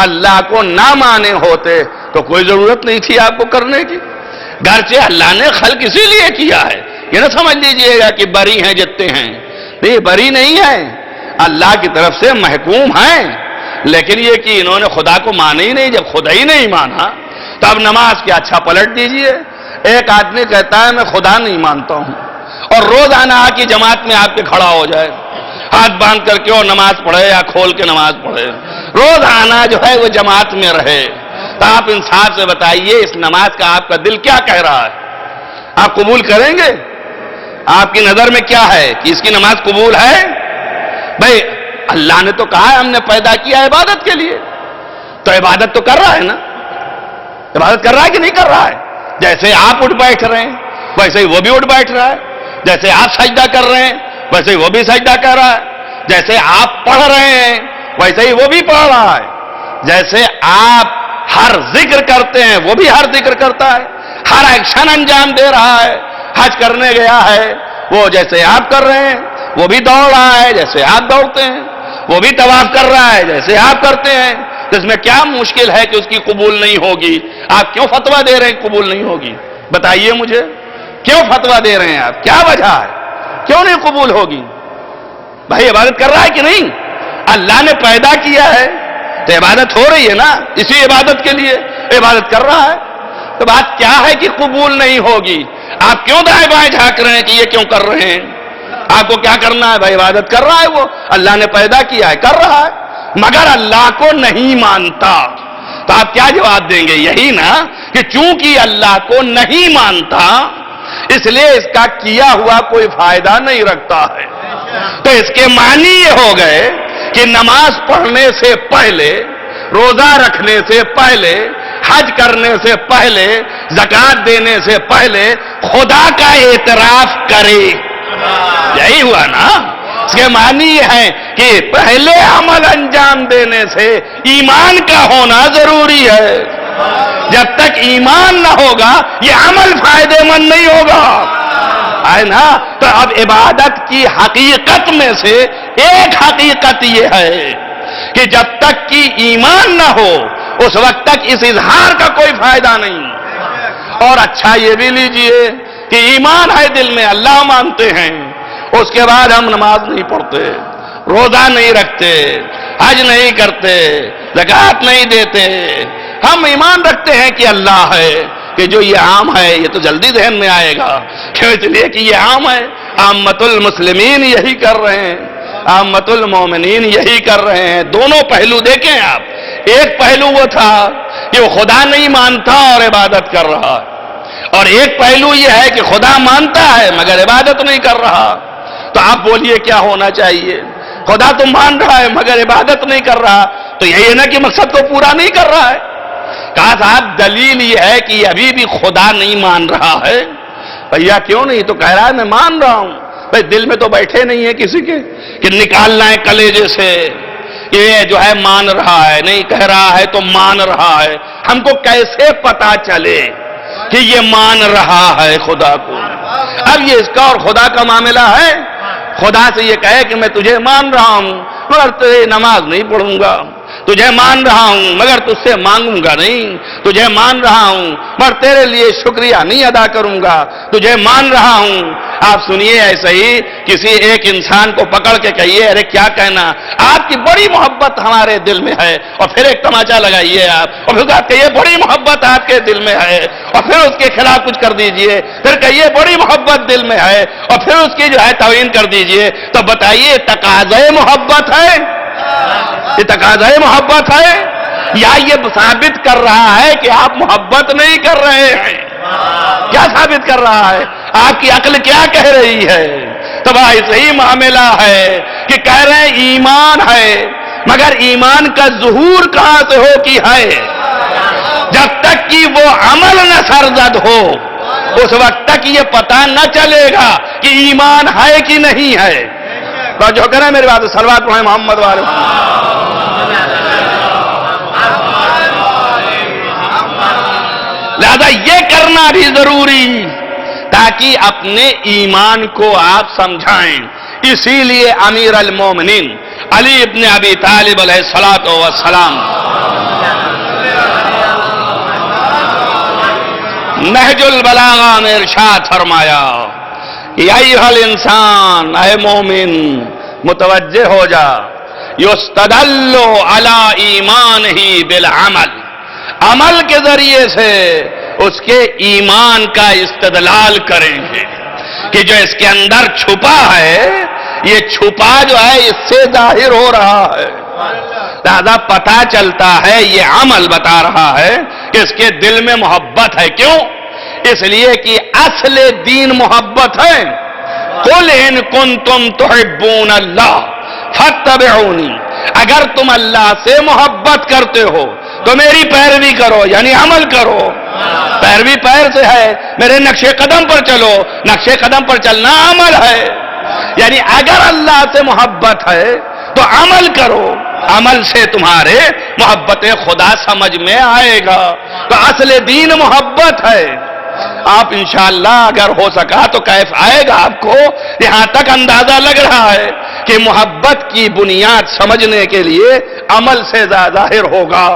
[SPEAKER 1] اللہ کو نہ مانے ہوتے تو کوئی ضرورت نہیں تھی آپ کو کرنے کی. گرچہ اللہ نے خلق اسی لیے کیا ہے، یہ نہ سمجھ لیجئے گا کہ بری ہیں جتنے ہیں، نہیں بری نہیں ہیں، اللہ کی طرف سے محکوم ہیں، لیکن یہ کہ انہوں نے خدا کو مانا ہی نہیں. جب خدا ہی نہیں مانا تو اب نماز کیا اچھا پلٹ دیجئے. ایک آدمی کہتا ہے میں خدا نہیں مانتا ہوں اور روزانہ آ کی جماعت میں آپ کے کھڑا ہو جائے، ہاتھ باندھ کر کے اور نماز پڑھے یا کھول کے نماز پڑھے، روزانہ جو ہے وہ جماعت میں رہے، تو آپ انصاف سے بتائیے اس نماز کا آپ کا دل کیا کہہ رہا ہے؟ آپ قبول کریں گے؟ آپ کی نظر میں کیا ہے کہ اس کی نماز قبول ہے؟ بھائی اللہ نے تو کہا ہے ہم نے پیدا کیا عبادت کے لیے، تو عبادت تو کر رہا ہے نا؟ عبادت کر رہا ہے کہ نہیں کر رہا ہے؟ جیسے آپ اٹھ بیٹھ رہے ہیں ویسے ہی وہ بھی اٹھ بیٹھ رہا ہے، جیسے آپ سجدہ کر رہے ہیں ویسے ہی وہ بھی سجدہ کر رہا ہے، جیسے آپ پڑھ رہے ہیں ویسے ہی وہ بھی پڑھ رہا ہے، جیسے آپ ہر ذکر کرتے ہیں وہ بھی ہر ذکر کرتا ہے، ہر ایکشن انجام دے رہا ہے. حج کرنے گیا ہے وہ جیسے آپ کر رہے ہیں، وہ بھی دوڑ رہا ہے جیسے آپ دوڑتے ہیں، وہ بھی طواف کر رہا ہے جیسے آپ کرتے ہیں. اس میں کیا مشکل ہے کہ اس کی قبول نہیں ہوگی؟ آپ کیوں فتویٰ دے رہے ہیں قبول نہیں ہوگی؟ بتائیے مجھے کیوں فتویٰ دے رہے ہیں آپ؟ کیا وجہ ہے کیوں نہیں قبول ہوگی؟ بھائی عبادت کر رہا ہے کہ نہیں؟ اللہ نے پیدا کیا ہے تو عبادت ہو رہی ہے نا، اسی عبادت کے لیے عبادت کر رہا ہے. تو بات کیا ہے کہ قبول نہیں ہوگی؟ آپ کیوں دائیں بائیں جھانک رہے ہیں کہ یہ کیوں کر رہے ہیں؟ آپ کو کیا کرنا ہے؟ بھائی عبادت کر رہا ہے، وہ اللہ نے پیدا کیا ہے کر رہا ہے، مگر اللہ کو نہیں مانتا. تو آپ کیا جواب دیں گے؟ یہی نا کہ چونکہ اللہ کو نہیں مانتا اس لیے اس کا کیا ہوا کوئی فائدہ نہیں رکھتا ہے. تو اس کے معنی یہ ہو گئے کہ نماز پڑھنے سے پہلے، روزہ رکھنے سے پہلے، حج کرنے سے پہلے، زکوٰۃ دینے سے پہلے خدا کا اعتراف کرے. یہی ہوا نا. اس کے معنی یہ ہے کہ پہلے عمل انجام دینے سے ایمان کا ہونا ضروری ہے. جب تک ایمان نہ ہوگا یہ عمل فائدہ مند نہیں ہوگا، ہے نا. تو اب عبادت کی حقیقت میں سے ایک حقیقت یہ ہے کہ جب تک کہ ایمان نہ ہو اس وقت تک اس اظہار کا کوئی فائدہ نہیں. اور اچھا یہ بھی لیجئے کہ ایمان ہے دل میں، اللہ مانتے ہیں، اس کے بعد ہم نماز نہیں پڑھتے، روزہ نہیں رکھتے، حج نہیں کرتے، زکوٰۃ نہیں دیتے. ہم ایمان رکھتے ہیں کہ اللہ ہے، کہ جو یہ عام ہے یہ تو جلدی ذہن میں آئے گا، کیوں؟ اس لیے کہ یہ عام ہے. عامت المسلمین یہی کر رہے ہیں، عامت المومنین یہی کر رہے ہیں. دونوں پہلو دیکھیں آپ. ایک پہلو وہ تھا کہ وہ خدا نہیں مانتا اور عبادت کر رہا ہے، اور ایک پہلو یہ ہے کہ خدا مانتا ہے مگر عبادت نہیں کر رہا. تو آپ بولیے کیا ہونا چاہیے؟ خدا تو مان رہا ہے مگر عبادت نہیں کر رہا، تو یہی نا کہ مقصد کو پورا نہیں کر رہا ہے۔ کہا صاحب دلیل یہ ہے کہ ابھی بھی خدا نہیں مان رہا ہے۔ بھیا کیوں نہیں؟ تو کہہ رہا ہے میں مان رہا ہوں۔ بھائی دل میں تو بیٹھے نہیں ہے کسی کے کہ نکالنا ہے کلیجے سے، یہ جو ہے مان رہا ہے، نہیں کہہ رہا ہے تو مان رہا ہے۔ ہم کو کیسے پتا چلے کہ یہ مان رہا ہے خدا کو؟ اب یہ اس کا اور خدا کا معاملہ ہے۔ خدا سے یہ کہے کہ میں تجھے مان رہا ہوں مگر تیری نماز نہیں پڑھوں گا، تجھے مان رہا ہوں مگر تجھ سے مانگوں گا نہیں، تجھے مان رہا ہوں مگر تیرے لیے شکریہ نہیں ادا کروں گا، تجھے مان رہا ہوں۔ آپ سنیے ایسے ہی کسی ایک انسان کو پکڑ کے کہیے ارے کیا کہنا، آپ کی بڑی محبت ہمارے دل میں ہے، اور پھر ایک تماچا لگائیے آپ، اور پھر کہیے بڑی محبت آپ کے دل میں ہے، اور پھر اس کے خلاف کچھ کر دیجئے، پھر کہیے بڑی محبت دل میں ہے، اور پھر اس کی جو ہے توہین کر دیجئے، تو بتائیے تقاضۂ محبت ہے؟ یہ تقاضۂ محبت ہے یا یہ ثابت کر رہا ہے کہ آپ محبت نہیں کر رہے ہیں؟ کیا ثابت کر رہا ہے؟ آپ کی عقل کیا کہہ رہی ہے؟ تو بھائی صحیح معاملہ ہے کہ کہہ رہے ہیں ایمان ہے، مگر ایمان کا ظہور کہاں سے ہو کہ ہے؟ جب تک کہ وہ عمل نہ سرزد ہو اس وقت تک یہ پتہ نہ چلے گا کہ ایمان ہے کہ نہیں ہے۔ تو جو کریں میری بات صلوات پڑھیں محمد والے۔ لہذا یہ کرنا بھی ضروری تاکہ اپنے ایمان کو آپ سمجھائیں۔ اسی لیے امیر المومنین علی ابن ابی طالب علیہ السلام نہج البلاغہ میں ارشاد فرمایا یا ایھا الانسان، اے مومن متوجہ ہو جا، یستدل علی ایمانہ بالعمل، عمل کے ذریعے سے اس کے ایمان کا استدلال کریں گے کہ جو اس کے اندر چھپا ہے یہ چھپا جو ہے اس سے ظاہر ہو رہا ہے۔ لہذا پتہ چلتا ہے یہ عمل بتا رہا ہے کہ اس کے دل میں محبت ہے۔ کیوں؟ اس لیے کہ اصل دین محبت ہے۔ قل ان کنتم تحبون اللہ فاتبعونی، اگر تم اللہ سے محبت کرتے ہو تو میری پیروی کرو، یعنی عمل کرو۔ پیروی پیر سے ہے، میرے نقش قدم پر چلو، نقش قدم پر چلنا عمل ہے۔ یعنی اگر اللہ سے محبت ہے تو عمل کرو، عمل سے تمہارے محبت خدا سمجھ میں آئے گا۔ تو اصل دین محبت ہے۔ آپ انشاءاللہ اگر ہو سکا تو کیف آئے گا آپ کو، یہاں تک اندازہ لگ رہا ہے کہ محبت کی بنیاد سمجھنے کے لیے عمل سے ظاہر ہوگا۔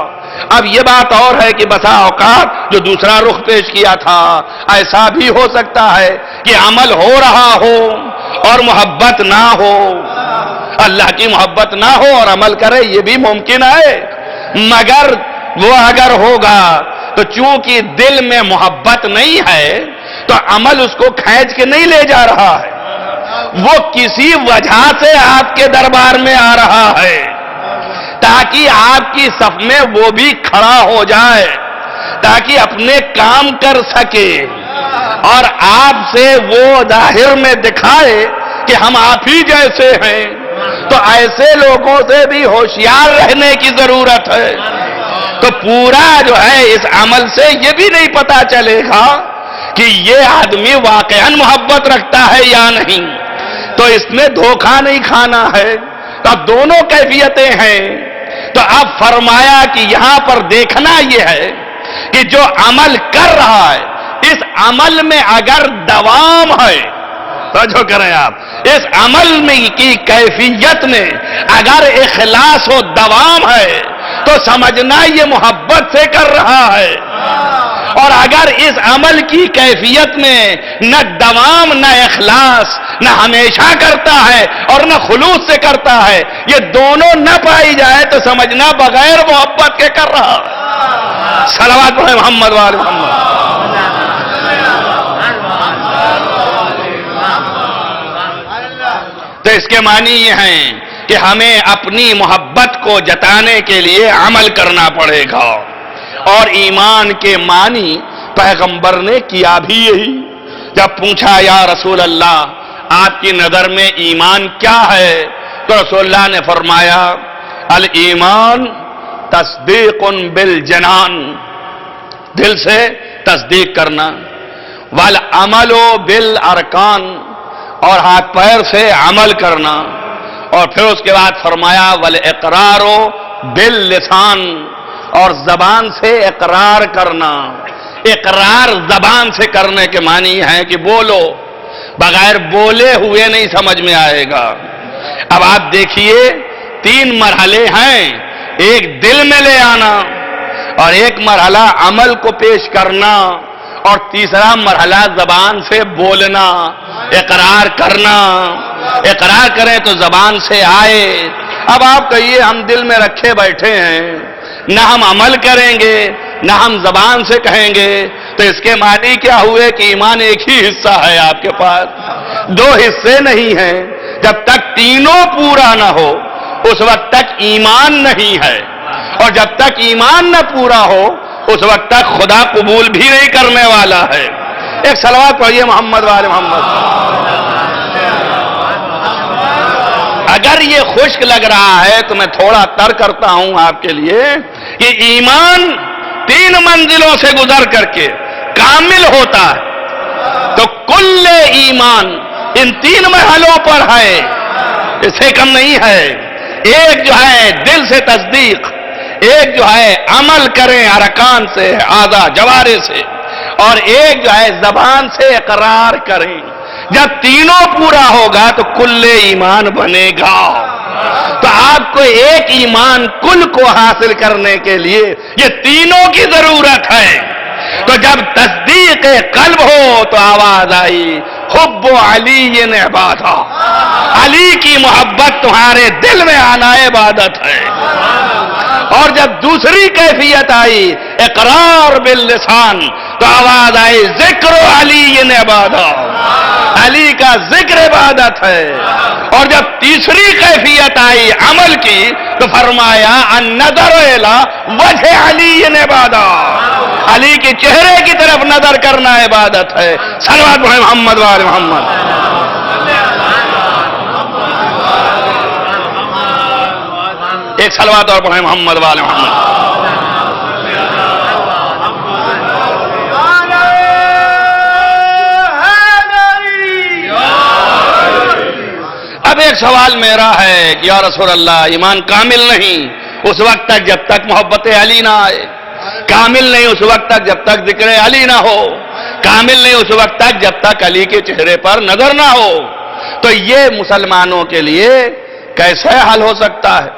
[SPEAKER 1] اب یہ بات اور ہے کہ بسا اوقات جو دوسرا رخ پیش کیا تھا، ایسا بھی ہو سکتا ہے کہ عمل ہو رہا ہو اور محبت نہ ہو، اللہ کی محبت نہ ہو اور عمل کرے، یہ بھی ممکن ہے۔ مگر وہ اگر ہوگا تو چونکہ دل میں محبت نہیں ہے تو عمل اس کو کھینچ کے نہیں لے جا رہا ہے، وہ کسی وجہ سے آپ کے دربار میں آ رہا ہے تاکہ آپ کی صف میں وہ بھی کھڑا ہو جائے، تاکہ اپنے کام کر سکے اور آپ سے وہ ظاہر میں دکھائے کہ ہم آپ ہی جیسے ہیں۔ تو ایسے لوگوں سے بھی ہوشیار رہنے کی ضرورت ہے۔ تو پورا جو ہے اس عمل سے یہ بھی نہیں پتا چلے گا کہ یہ آدمی واقعاً محبت رکھتا ہے یا نہیں، تو اس میں دھوکہ نہیں کھانا ہے۔ تو اب دونوں کیفیتیں ہیں۔ تو اب فرمایا کہ یہاں پر دیکھنا یہ ہے کہ جو عمل کر رہا ہے اس عمل میں اگر دوام ہے، توجہ کریں آپ، اس عمل میں کی کیفیت میں اگر اخلاص و دوام ہے تو سمجھنا یہ محبت سے کر رہا ہے۔ اور اگر اس عمل کی کیفیت میں نہ دوام، نہ اخلاص، نہ ہمیشہ کرتا ہے اور نہ خلوص سے کرتا ہے، یہ دونوں نہ پائی جائے تو سمجھنا بغیر محبت کے کر رہا ہے۔ صلوات پڑھیں محمد وآل محمد۔ تو اس کے معنی یہ ہیں کہ ہمیں اپنی محبت کو جتانے کے لیے عمل کرنا پڑے گا، اور ایمان کے معنی پیغمبر نے کیا بھی یہی۔ جب پوچھا یا رسول اللہ آپ کی نظر میں ایمان کیا ہے؟ تو رسول اللہ نے فرمایا الایمان تصدیق بالجنان، دل سے تصدیق کرنا، والعمل بالارکان، اور ہاتھ پیر سے عمل کرنا، اور پھر اس کے بعد فرمایا والاقرار باللسان، اور زبان سے اقرار کرنا۔ اقرار زبان سے کرنے کے معنی ہے کہ بولو، بغیر بولے ہوئے نہیں سمجھ میں آئے گا۔ اب آپ دیکھیے 3 مرحلے ہیں، ایک دل میں لے آنا، اور ایک مرحلہ عمل کو پیش کرنا، اور تیسرا مرحلہ زبان سے بولنا، اقرار کرنا۔ اقرار کریں تو زبان سے آئے۔ اب آپ کہیے ہم دل میں رکھے بیٹھے ہیں، نہ ہم عمل کریں گے نہ ہم زبان سے کہیں گے، تو اس کے معنی کیا ہوئے کہ ایمان ایک ہی حصہ ہے آپ کے پاس، 2 حصے نہیں ہیں۔ جب تک تینوں پورا نہ ہو اس وقت تک ایمان نہیں ہے، اور جب تک ایمان نہ پورا ہو اس وقت تک خدا قبول بھی نہیں کرنے والا ہے۔ ایک صلوات پڑھیے محمد وآل محمد۔ اگر یہ خشک لگ رہا ہے تو میں تھوڑا تر کرتا ہوں آپ کے لیے کہ ایمان 3 منزلوں سے گزر کر کے کامل ہوتا ہے، تو کل ایمان ان 3 مرحلوں پر ہے، اس سے کم نہیں ہے۔ ایک جو ہے دل سے تصدیق، ایک جو ہے عمل کریں ارکان سے، اعضاء جوارح سے، اور ایک جو ہے زبان سے اقرار کریں۔ جب تینوں پورا ہوگا تو کل ایمان بنے گا۔ تو آپ کو ایک ایمان کل کو حاصل کرنے کے لیے یہ تینوں کی ضرورت ہے۔ تو جب تصدیق قلب ہو تو آواز آئی حب علی عبادہ، علی کی محبت تمہارے دل میں آنا عبادت ہے۔ اور جب دوسری کیفیت آئی اقرار باللسان تو آواز آئی ذکر علی عبادہ، علی کا ذکر عبادت ہے۔ اور جب تیسری کیفیت آئی عمل کی تو فرمایا النظر الی وجہ علی عبادہ، علی کے چہرے کی طرف نظر کرنا عبادت ہے۔ صلوات پڑھیں محمد وآل محمد۔ ایک صلوات اور پڑھیں محمد وآل محمد۔ اب ایک سوال میرا ہے کہ یا رسول اللہ ایمان کامل نہیں اس وقت تک جب تک محبت علی نہ آئے، کامل نہیں اس وقت تک جب تک ذکر علی نہ ہو، کامل نہیں اس وقت تک جب تک علی کے چہرے پر نظر نہ ہو، تو یہ مسلمانوں کے لیے کیسے حل ہو سکتا ہے؟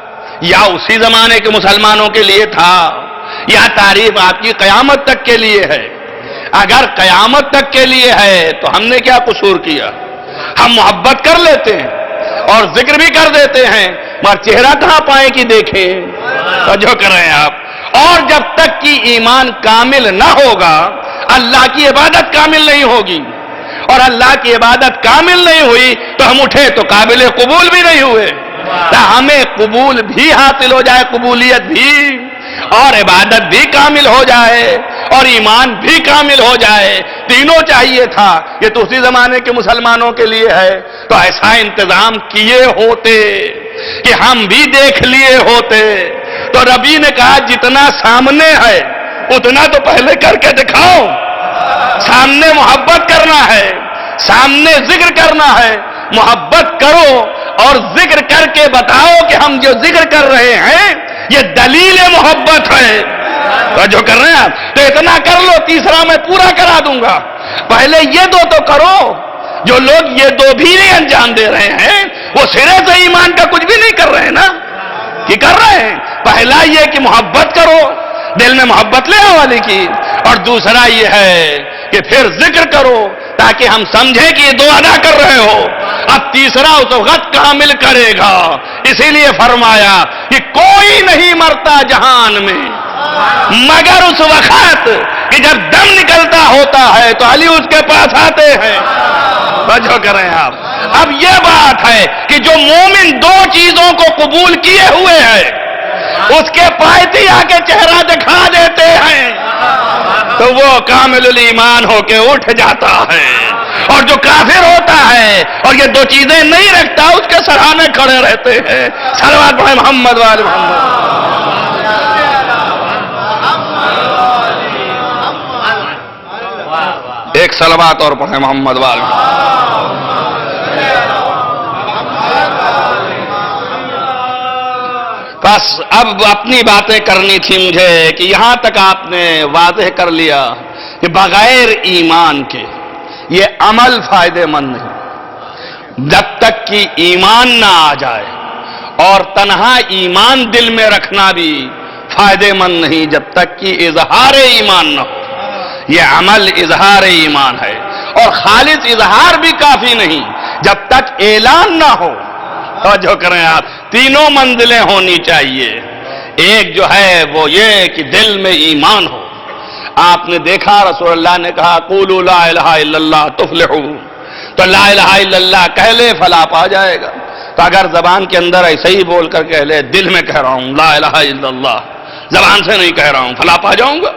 [SPEAKER 1] یا اسی زمانے کے مسلمانوں کے لیے تھا، یا تعریف آپ کی قیامت تک کے لیے ہے؟ اگر قیامت تک کے لیے ہے تو ہم نے کیا قصور کیا؟ ہم محبت کر لیتے ہیں اور ذکر بھی کر دیتے ہیں، مگر چہرہ کہاں پائیں کہ دیکھیں؟ جو کر رہے ہیں آپ۔ اور جب تک کہ ایمان کامل نہ ہوگا اللہ کی عبادت کامل نہیں ہوگی، اور اللہ کی عبادت کامل نہیں ہوئی تو ہم اٹھے تو قابل قبول بھی نہیں ہوئے۔ تو ہمیں قبول بھی حاصل ہو جائے، قبولیت بھی، اور عبادت بھی کامل ہو جائے، اور ایمان بھی کامل ہو جائے، تینوں چاہیے تھا۔ یہ تو اسی زمانے کے مسلمانوں کے لیے ہے، تو ایسا انتظام کیے ہوتے کہ ہم بھی دیکھ لیے ہوتے۔ تو ربی نے کہا جتنا سامنے ہے اتنا تو پہلے کر کے دکھاؤ۔ سامنے محبت کرنا ہے، سامنے ذکر کرنا ہے، محبت کرو اور ذکر کر کے بتاؤ کہ ہم جو ذکر کر رہے ہیں یہ دلیل محبت ہے۔ تو جو کر رہے ہیں تو اتنا کر لو، تیسرا میں پورا کرا دوں گا۔ پہلے یہ 2 تو کرو۔ جو لوگ یہ 2 بھی نہیں انجام دے رہے ہیں وہ سرے سے ایمان کا کچھ بھی نہیں کر رہے ہیں نا، کہ کر رہے ہیں۔ پہلا یہ کہ محبت کرو، دل میں محبت لے آو علی کی، اور دوسرا یہ ہے کہ پھر ذکر کرو تاکہ ہم سمجھیں کہ یہ 2 ادا کر رہے ہو۔ اب تیسرا اس وقت کامل کرے گا، اسی لیے فرمایا کہ کوئی نہیں مرتا جہان میں مگر اس وقت کہ جب دم نکلتا ہوتا ہے تو علی اس کے پاس آتے ہیں۔ جو کر رہے ہیں آپ۔ اب یہ بات ہے کہ جو مومن 2 چیزوں کو قبول کیے ہوئے ہے اس کے پائتی آ کے چہرہ دکھا دیتے ہیں تو وہ کامل الایمان ہو کے اٹھ جاتا ہے، اور جو کافر ہوتا ہے اور یہ یہ دو چیزیں نہیں رکھتا اس کے سراہنے کھڑے رہتے ہیں. صلوات پڑھیں محمد وآل محمد. ایک صلوات اور پڑھیں محمد وآل محمد. بس اب اپنی باتیں کرنی تھی مجھے کہ یہاں تک آپ نے واضح کر لیا کہ بغیر ایمان کے یہ عمل فائدے مند نہیں. جب تک کہ ایمان نہ آ جائے، اور تنہا ایمان دل میں رکھنا بھی فائدے مند نہیں جب تک کہ اظہار ایمان نہ ہو. یہ عمل اظہار ایمان ہے، اور خالص اظہار بھی کافی نہیں جب تک اعلان نہ ہو. توجہ کریں آپ، تینوں منزلیں ہونی چاہیے. ایک جو ہے وہ یہ کہ دل میں ایمان ہو. آپ نے دیکھا رسول اللہ نے کہا قولوا لا الہ الا اللہ تفلحوا، تو لا الہ الا اللہ کہہ لے فلاح پا جائے گا. تو اگر زبان کے اندر ایسے ہی بول کر کہہ لے دل میں کہہ رہا ہوں لا الہ الا اللہ، زبان سے نہیں کہہ رہا ہوں، فلاح پا جاؤں گا.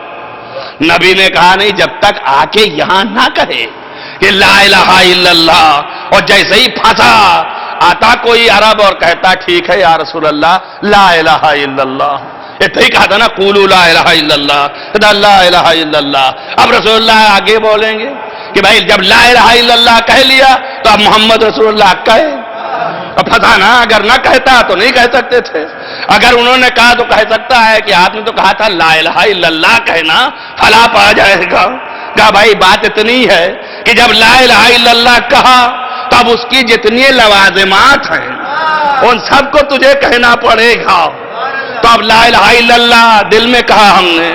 [SPEAKER 1] نبی نے کہا نہیں، جب تک آ کے یہاں نہ کہے کہ لا الہ الا اللہ، اور جیسے ہی پھنسا آتا کوئی عرب اور کہتا ٹھیک ہے یا رسول اللہ لا الہ الا اللہ، اتنا ہی کہا تھا نا قولوا لا الہ الا اللہ، لا الہ الا اللہ. اب رسول اللہ آگے بولیں گے کہ بھائی جب لا الہ الا اللہ کہہ لیا تو اب محمد رسول اللہ کہے. اب پھنسا نا، اگر نہ کہتا تو نہیں کہہ سکتے تھے. اگر انہوں نے کہا تو کہہ سکتا ہے کہ آپ نے تو کہا تھا لا الہ الا اللہ کہنا فلاح پا جائے گا. کہا بھائی بات اتنی ہے کہ جب لا الہ الا اللہ کہا تب اس کی جتنی لوازمات ہیں ان سب کو تجھے کہنا پڑے گا. تو اب لا الہ الا اللہ دل میں کہا ہم نے،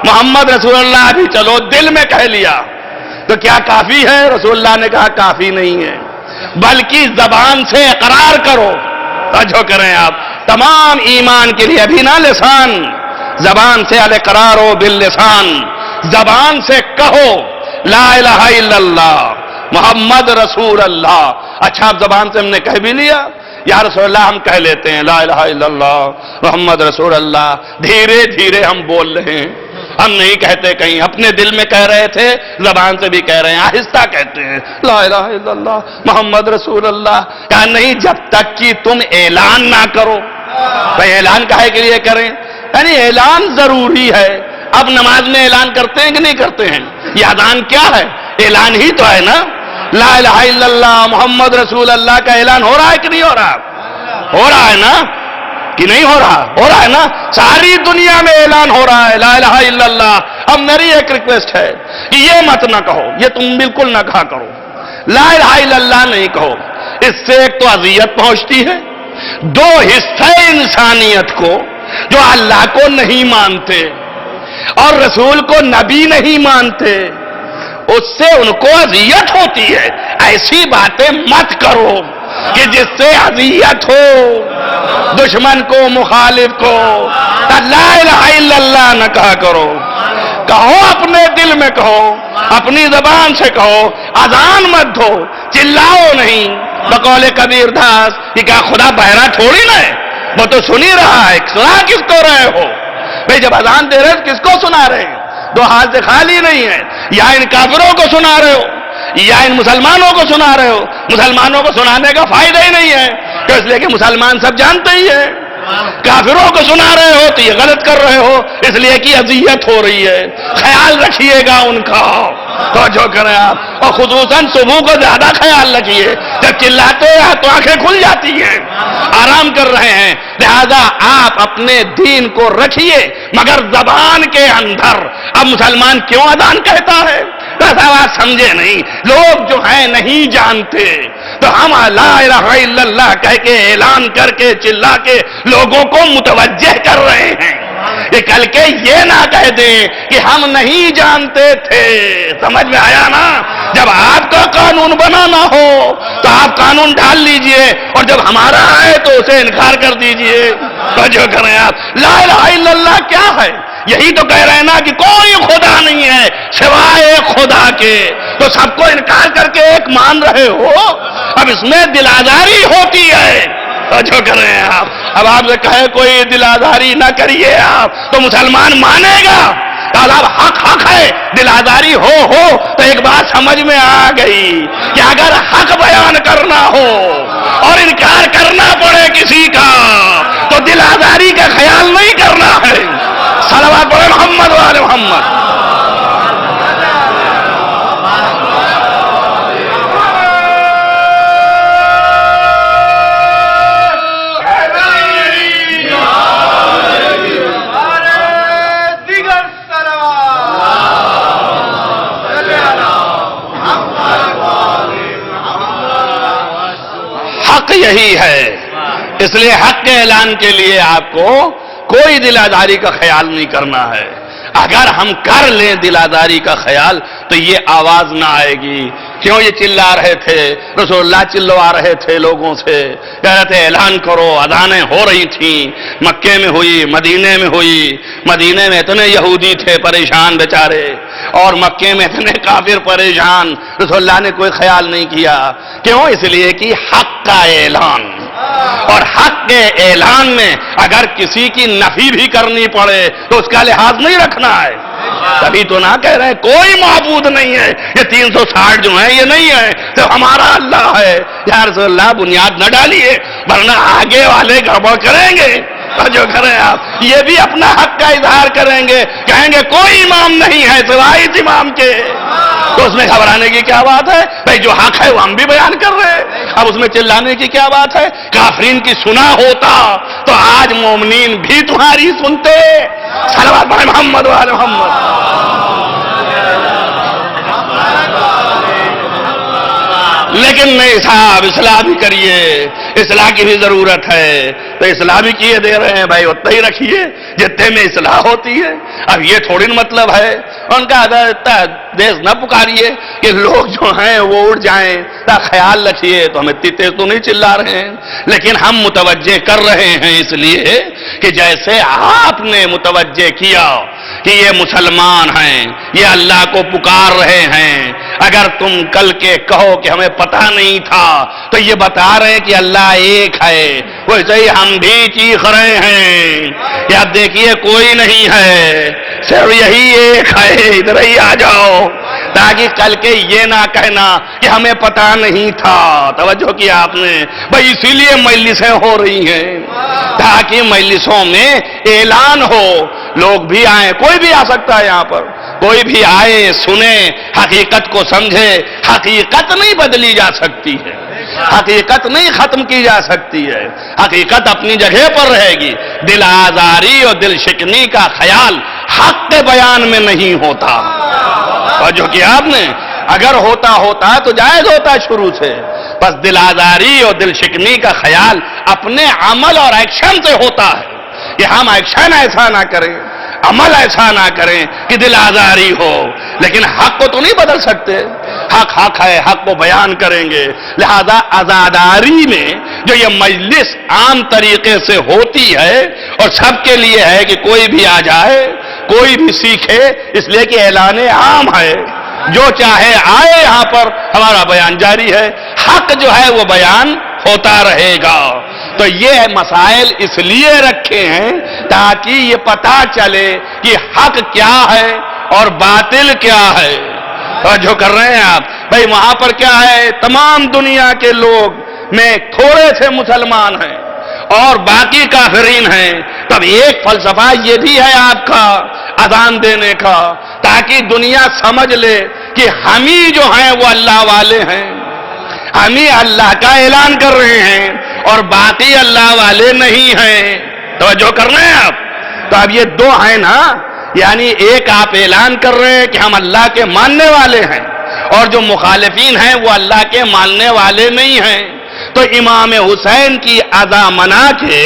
[SPEAKER 1] محمد رسول اللہ بھی چلو دل میں کہہ لیا، تو کیا کافی ہے؟ رسول اللہ نے کہا کافی نہیں ہے، بلکہ زبان سے اقرار کرو. توجہ کریں آپ، تمام ایمان کے لیے ابھی نہ لسان، زبان سے الاقرار باللسان، زبان سے کہو لا الہ الا اللہ محمد رسول اللہ. اچھا اب زبان سے ہم نے کہہ بھی لیا، یا رسول اللہ ہم کہہ لیتے ہیں لا الہ الا اللہ محمد رسول اللہ، دھیرے دھیرے ہم بول رہے ہیں، ہم نہیں کہتے کہیں اپنے دل میں کہہ رہے تھے زبان سے بھی کہہ رہے ہیں، آہستہ کہتے ہیں لا الہ الا اللہ محمد رسول اللہ. کہا نہیں جب تک کہ تم اعلان نہ کرو. بھائی اعلان کہے کے لیے کریں؟ یعنی اعلان ضروری ہے. اب نماز میں اعلان کرتے ہیں کہ نہیں کرتے ہیں؟ یہ اذان کیا ہے؟ اعلان ہی تو ہے نا. لا الہ الا اللہ محمد رسول اللہ کا اعلان ہو رہا ہے کہ نہیں ہو رہا؟ ہو رہا ہے نا کہ نہیں ہو رہا؟ ہو رہا ہے نا. ساری دنیا میں اعلان ہو رہا ہے لا الہ الا اللہ. اب میری ایک ریکویسٹ ہے کہ یہ مت نہ کہو، یہ تم بالکل نہ کہا کرو، لا الہ الا اللہ نہیں کہو. اس سے ایک تو اذیت پہنچتی ہے، دو حصے انسانیت کو جو اللہ کو نہیں مانتے اور رسول کو نبی نہیں مانتے، اس سے ان کو اذیت ہوتی ہے. ایسی باتیں مت کرو کہ جس سے اذیت ہو دشمن کو، مخالف کو. لا الہ الا اللہ نہ کہا کرو، کہو اپنے دل میں کہو، اپنی زبان سے کہو، اذان مت دو، چلاؤ نہیں. بقول کبیر داس کہ کیا خدا بہرا تھوڑی نہ ہے، وہ تو سن ہی رہا ہے. سنا کس کو رہے ہو بھئی؟ جب اذان دے رہے کس کو سنا رہے ہیں؟ دو ہاتھ سے خالی نہیں ہے. یا ان کافروں کو سنا رہے ہو یا ان مسلمانوں کو سنا رہے ہو. مسلمانوں کو سنانے کا فائدہ ہی نہیں ہے، تو اس لیے کہ مسلمان سب جانتے ہی ہیں. کافروں کو سنا رہے ہو تو یہ غلط کر رہے ہو، اس لیے کہ اذیت ہو رہی ہے. خیال رکھیے گا ان کا، توجہ کریں آپ، اور خصوصاً صبح کو زیادہ خیال رکھیے. جب چلاتے ہیں تو آنکھیں کھل جاتی ہیں، آرام کر رہے ہیں. لہذا آپ اپنے دین کو رکھیے مگر زبان کے اندر. اب مسلمان کیوں اذان کہتا ہے؟ ایسا بات سمجھے نہیں، لوگ جو ہیں نہیں جانتے، تو ہم لا الہ الا اللہ کہہ کے اعلان کر کے چلا کے لوگوں کو متوجہ کر رہے ہیں کہ کل کے یہ نہ کہہ دیں کہ ہم نہیں جانتے تھے. سمجھ میں آیا نا؟ جب آپ کا قانون بنانا ہو تو آپ قانون ڈال لیجئے، اور جب ہمارا ہے تو اسے انکار کر دیجئے. توجہ کریں آپ، لا الہ الا اللہ کیا ہے؟ یہی تو کہہ رہے ہیں نا کہ کوئی خدا نہیں ہے سوائے خدا کے، تو سب کو انکار کر کے ایک مان رہے ہو. اب اس میں دل آزاری ہوتی ہے. جو کر رہے ہیں آپ، اب آپ سے کہے کوئی دل آزاری نہ کریے آپ تو مسلمان مانے گا. اب حق حق ہے، دل آزاری ہو تو ایک بات سمجھ میں آ گئی کہ اگر حق بیان بیان کرنا ہو اور انکار کرنا پڑے کسی کا تو دل آزاری کا خیال نہیں کرنا ہے. صلوات پڑھیں محمد وآل محمد. حق یہی ہے، اس لیے حق کے اعلان کے لیے آپ کو کوئی دل آزاری کا خیال نہیں کرنا ہے. اگر ہم کر لیں دل آزاری کا خیال تو یہ آواز نہ آئے گی. کیوں یہ چلا رہے تھے؟ رسول اللہ چلوا رہے تھے لوگوں سے، کہہ رہے تھے اعلان کرو. اذانیں ہو رہی تھیں، مکے میں ہوئی، مدینے میں ہوئی. مدینے میں اتنے یہودی تھے پریشان بیچارے، اور مکے میں اتنے کافر پریشان. رسول اللہ نے کوئی خیال نہیں کیا. کیوں؟ اس لیے کہ حق کا اعلان، اور حق کے اعلان میں اگر کسی کی نفی بھی کرنی پڑے تو اس کا لحاظ نہیں رکھنا ہے. تبھی تو نہ کہہ رہے ہیں کوئی معبود نہیں ہے، یہ 360 جو ہیں یہ نہیں ہے، تو ہمارا اللہ ہے. یا رسول اللہ بنیاد نہ ڈالیے ورنہ آگے والے گڑبڑ کریں گے. جو کریں آپ یہ بھی اپنا حق کا اظہار کریں گے، کہیں گے کوئی امام نہیں ہے سوائے اس امام کے. تو اس میں گھبرانے کی کیا بات ہے بھائی؟ جو حق ہے وہ ہم بھی بیان کر رہے ہیں، اب اس میں چلانے کی کیا بات ہے؟ کافرین کی سنا ہوتا تو آج مومنین بھی تمہاری سنتے. صلوات پڑھیں محمد وآل محمد. لیکن نہیں صاحب، اصلاح بھی کریے، اصلاح کی بھی ضرورت ہے. تو اصلاح بھی کیے دے رہے ہیں بھائی، اتنا ہی رکھیے جتنے میں اصلاح ہوتی ہے. اب یہ تھوڑی مطلب ہے ان کا دیش نہ پکاریے کہ لوگ جو ہیں وہ اڑ جائیں. خیال رکھیے. تو ہم اتنی تیز تو نہیں چلا رہے ہیں، لیکن ہم متوجہ کر رہے ہیں اس لیے کہ جیسے آپ نے متوجہ کیا کہ یہ مسلمان ہیں، یہ اللہ کو پکار رہے ہیں. اگر تم کل کے کہو کہ ہمیں پتہ نہیں تھا تو یہ بتا رہے ہیں کہ اللہ ایک ہے. ویسے ہی ہم بھی چیخ رہے ہیں کہ اب دیکھیے کوئی نہیں ہے، صرف یہی ایک ہے، ادھر ہی آ جاؤ، تاکہ کل کے یہ نہ کہنا کہ ہمیں پتہ نہیں تھا. توجہ کیا آپ نے بھائی؟ اسی لیے مجلسیں ہو رہی ہیں تاکہ مجلسوں میں اعلان ہو، لوگ بھی آئیں. کوئی بھی آ سکتا ہے یہاں پر، کوئی بھی آئے، سنے، حقیقت کو سمجھے. حقیقت نہیں بدلی جا سکتی ہے، حقیقت نہیں ختم کی جا سکتی ہے، حقیقت اپنی جگہ پر رہے گی. دل آزاری اور دل شکنی کا خیال حق کے بیان میں نہیں ہوتا. اور جو کہ آپ نے اگر ہوتا تو جائز ہوتا شروع سے. بس دل آزاری اور دل شکنی کا خیال اپنے عمل اور ایکشن سے ہوتا ہے کہ ہم ایکشن ایسا نہ کریں، عمل ایسا نہ کریں کہ دل آزاری ہو. لیکن حق کو تو نہیں بدل سکتے. حق ہے، حق کو بیان کریں گے. لہذا عزاداری میں جو یہ مجلس عام طریقے سے ہوتی ہے اور سب کے لیے ہے کہ کوئی بھی آ جائے، کوئی بھی سیکھے، اس لیے کہ اعلان عام ہے. جو چاہے آئے، یہاں پر ہمارا بیان جاری ہے. حق جو ہے وہ بیان ہوتا رہے گا. تو یہ مسائل اس لیے رکھے ہیں تاکہ یہ پتہ چلے کہ حق کیا ہے اور باطل کیا ہے. اور جو کر رہے ہیں آپ بھائی، وہاں پر کیا ہے؟ تمام دنیا کے لوگ میں تھوڑے سے مسلمان ہیں اور باقی کافرین ہیں. تب ایک فلسفہ یہ بھی ہے آپ کا اذان دینے کا، تاکہ دنیا سمجھ لے کہ ہم ہی جو ہیں وہ اللہ والے ہیں، ہم ہی اللہ کا اعلان کر رہے ہیں اور باقی اللہ والے نہیں ہیں. توجہ کر رہے ہیں آپ؟ تو اب یہ دو ہیں نا، یعنی ایک آپ اعلان کر رہے ہیں کہ ہم اللہ کے ماننے والے ہیں، اور جو مخالفین ہیں وہ اللہ کے ماننے والے نہیں ہیں. تو امام حسین کی اذا منا کے،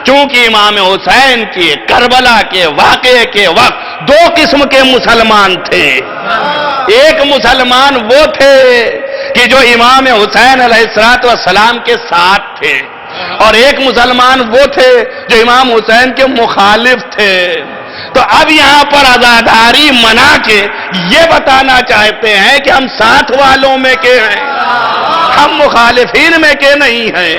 [SPEAKER 1] چونکہ امام حسین کی کربلا کے واقعے کے وقت دو قسم کے مسلمان تھے. ایک مسلمان وہ تھے کہ جو امام حسین علیہ السلام کے ساتھ تھے، اور ایک مسلمان وہ تھے جو امام حسین کے مخالف تھے. تو اب یہاں پر عزاداری منا کے یہ بتانا چاہتے ہیں کہ ہم ساتھ والوں میں کے ہیں، ہم مخالفین میں کے نہیں ہیں.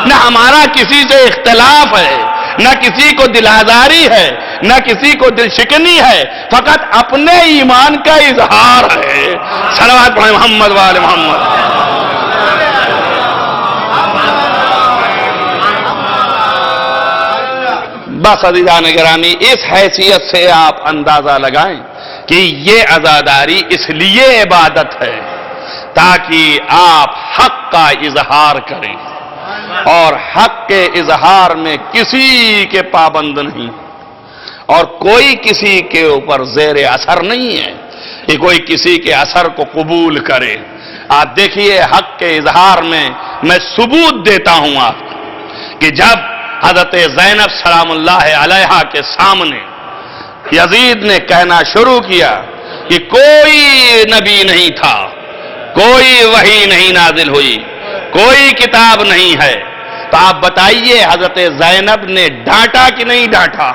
[SPEAKER 1] نہ ہمارا کسی سے اختلاف ہے، نہ کسی کو دل آزاری ہے، نہ کسی کو دل شکنی ہے، فقط اپنے ایمان کا اظہار ہے. صلوات پڑھیں محمد وآل محمد.
[SPEAKER 2] بس عزیزان گرامی، اس حیثیت سے آپ اندازہ لگائیں کہ یہ عزاداری اس لیے عبادت ہے تاکہ آپ حق کا اظہار کریں، اور حق کے اظہار میں کسی کے پابند نہیں، اور کوئی کسی کے اوپر زیر اثر نہیں ہے کہ کوئی کسی کے اثر کو قبول کرے۔ آپ دیکھیے، حق کے اظہار میں ثبوت دیتا ہوں آپ کو کہ جب حضرت زینب سلام اللہ علیہا کے سامنے یزید نے کہنا شروع کیا کہ کوئی نبی نہیں تھا، کوئی وحی نہیں نازل ہوئی، کوئی کتاب نہیں ہے، تو آپ بتائیے حضرت زینب نے ڈانٹا کہ نہیں ڈانٹا؟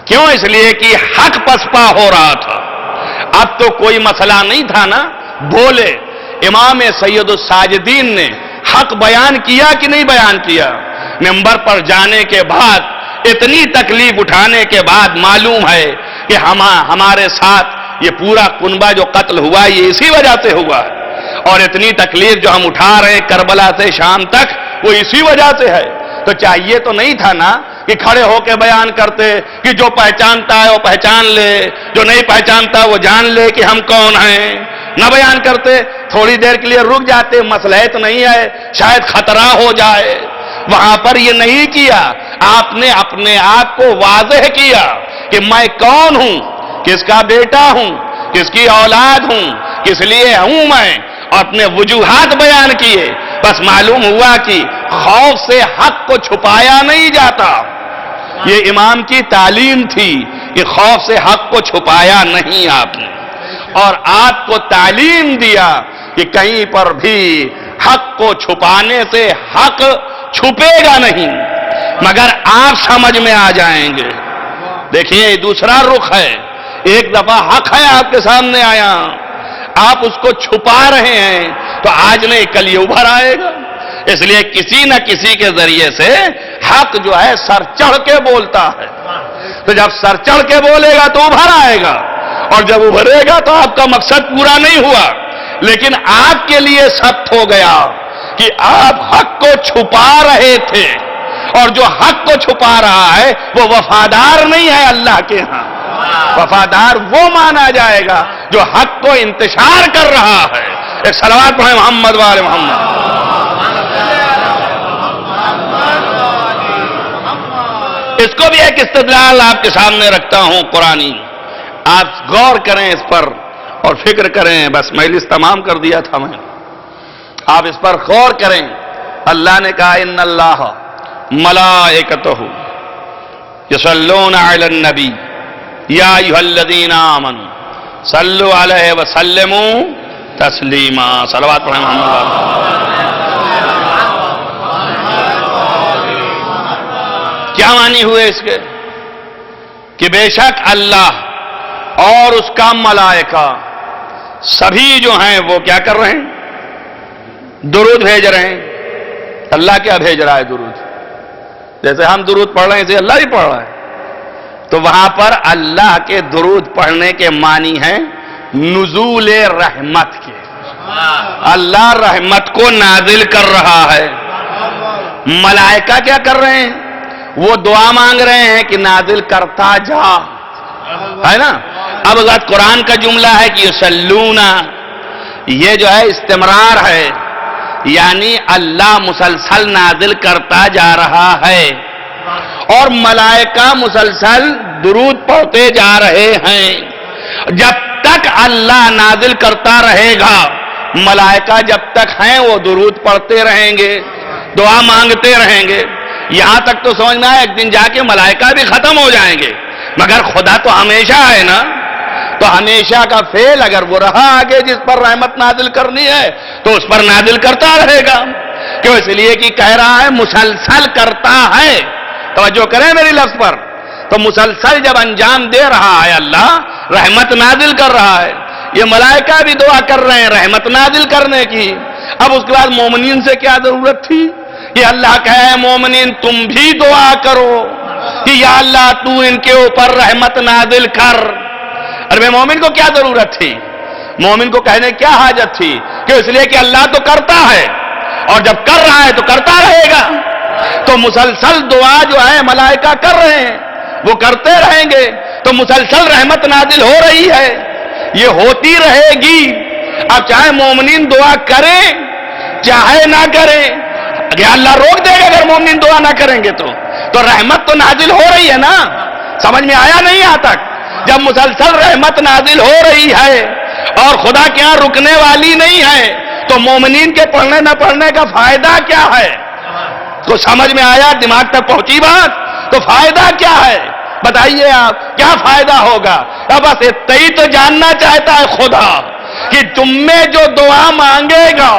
[SPEAKER 2] کیوں؟ اس لیے کہ حق پسپا ہو رہا تھا۔ اب تو کوئی مسئلہ نہیں تھا نا، بولے۔ امام سید الساجدین نے حق بیان کیا کہ نہیں بیان کیا؟ منبر پر جانے کے بعد، اتنی تکلیف اٹھانے کے بعد معلوم ہے کہ ہمارے ساتھ یہ پورا کنبہ جو قتل ہوا یہ اسی وجہ سے ہوا ہے، اور اتنی تکلیف جو ہم اٹھا رہے ہیں کربلا سے شام تک وہ اسی وجہ سے ہے۔ تو چاہیے تو نہیں تھا نا کہ کھڑے ہو کے بیان کرتے کہ جو پہچانتا ہے وہ پہچان لے، جو نہیں پہچانتا وہ جان لے کہ ہم کون ہیں؟ نہ بیان کرتے، تھوڑی دیر کے لیے رک جاتے، مصلحت نہیں ہے، شاید خطرہ ہو جائے۔ وہاں پر یہ نہیں کیا، آپ نے اپنے آپ کو واضح کیا کہ میں کون ہوں، کس کا بیٹا ہوں، کس کی اولاد ہوں، کس لیے ہوں میں، اور اپنے وجوہات بیان کیے۔ بس معلوم ہوا کہ خوف سے حق کو چھپایا نہیں جاتا۔ یہ امام کی تعلیم تھی کہ خوف سے حق کو چھپایا نہیں آپ نے، اور آپ کو تعلیم دیا کہ کہیں پر بھی حق کو چھپانے سے حق چھپے گا نہیں، مگر آپ سمجھ میں آ جائیں گے۔ دیکھیے دوسرا رخ ہے، ایک دفعہ حق ہے آپ کے سامنے آیا، آپ اس کو چھپا رہے ہیں، تو آج نہیں کل یہ ابھر آئے گا۔ اس لیے کسی نہ کسی کے ذریعے سے حق جو ہے سر چڑھ کے بولتا ہے، تو جب سر چڑھ کے بولے گا تو ابھر آئے گا، اور جب ابھرے گا تو آپ کا مقصد پورا نہیں ہوا، لیکن آپ کے لیے ثبت ہو گیا کہ آپ حق کو چھپا رہے تھے، اور جو حق کو چھپا رہا ہے وہ وفادار نہیں ہے اللہ کے ہاں۔ وفادار وہ مانا جائے گا جو حق کو انتشار کر رہا ہے۔ ایک صلوات پڑھیں محمد وآل محمد۔ اس کو بھی ایک استدلال آپ کے سامنے رکھتا ہوں قرآنی، آپ غور کریں اس پر اور فکر کریں۔ بس مجلس تمام کر دیا تھا میں، آپ اس پر غور کریں۔ اللہ نے کہا ان اللہ ملائکتہ یصلون علی النبی یا ایھا الذین آمنوا صلوا علیہ وسلموا تسلیما۔ صلوات پڑھیں محمد۔ کیا معنی ہوئے اس کے؟ کہ بے شک اللہ اور اس کا ملائکہ سبھی جو ہیں وہ کیا کر رہے ہیں؟ درود بھیج رہے ہیں۔ اللہ کیا بھیج رہا ہے؟ درود۔ جیسے ہم درود پڑھ رہے ہیں اسے اللہ بھی پڑھ رہا ہے، تو وہاں پر اللہ کے درود پڑھنے کے معنی ہیں نزول رحمت کے۔ اللہ رحمت کو نازل کر رہا ہے۔ ملائکہ کیا کر رہے ہیں؟ وہ دعا مانگ رہے ہیں کہ نازل کرتا جا، ہے نا۔ اب اگر قرآن کا جملہ ہے کہ یصلونا، یہ جو ہے استمرار ہے، یعنی اللہ مسلسل نازل کرتا جا رہا ہے، اور ملائکہ مسلسل درود پڑھتے جا رہے ہیں۔ جب تک اللہ نازل کرتا رہے گا، ملائکہ جب تک ہیں وہ درود پڑھتے رہیں گے، دعا مانگتے رہیں گے، یہاں تک تو سمجھ میں آیا ایک دن جا کے ملائکہ بھی ختم ہو جائیں گے، مگر خدا تو ہمیشہ ہے نا۔ تو ہمیشہ کا فعل اگر وہ رہا آگے جس پر رحمت نازل کرنی ہے تو اس پر نازل کرتا رہے گا۔ کیوں؟ اس لیے کہ کہہ رہا ہے مسلسل کرتا ہے۔ توجہ کریں میری لفظ پر، تو مسلسل جب انجام دے رہا ہے اللہ، رحمت نازل کر رہا ہے، یہ ملائکہ بھی دعا کر رہے ہیں رحمت نازل کرنے کی۔ اب اس کے بعد مومنین سے کیا ضرورت تھی؟ کہ اللہ کہے مومنین تم بھی دعا کرو کہ یا اللہ تو ان کے اوپر رحمت نازل کر۔ ارے مومن کو کیا ضرورت تھی؟ مومن کو کہنے کیا حاجت تھی؟ کہ اس لیے کہ اللہ تو کرتا ہے، اور جب کر رہا ہے تو کرتا رہے گا۔ تو مسلسل دعا جو ہے ملائکہ کر رہے ہیں، وہ کرتے رہیں گے تو مسلسل رحمت نازل ہو رہی ہے، یہ ہوتی رہے گی۔ اب چاہے مومنین دعا کریں چاہے نہ کریں، اگر اللہ روک دے گا اگر مومنین دعا نہ کریں گے تو رحمت تو نازل ہو رہی ہے نا۔ سمجھ میں آیا نہیں یہاں تک؟ جب مسلسل رحمت نازل ہو رہی ہے اور خدا کے یہاں رکنے والی نہیں ہے تو مومنین کے پڑھنے نہ پڑھنے کا فائدہ کیا ہے؟ تو سمجھ میں آیا؟ دماغ تک پہنچی بات؟ تو فائدہ کیا ہے بتائیے آپ، کیا فائدہ ہوگا؟ اب بس اتنا ہی تو جاننا چاہتا ہے خدا کہ تم میں جو دعا مانگے گا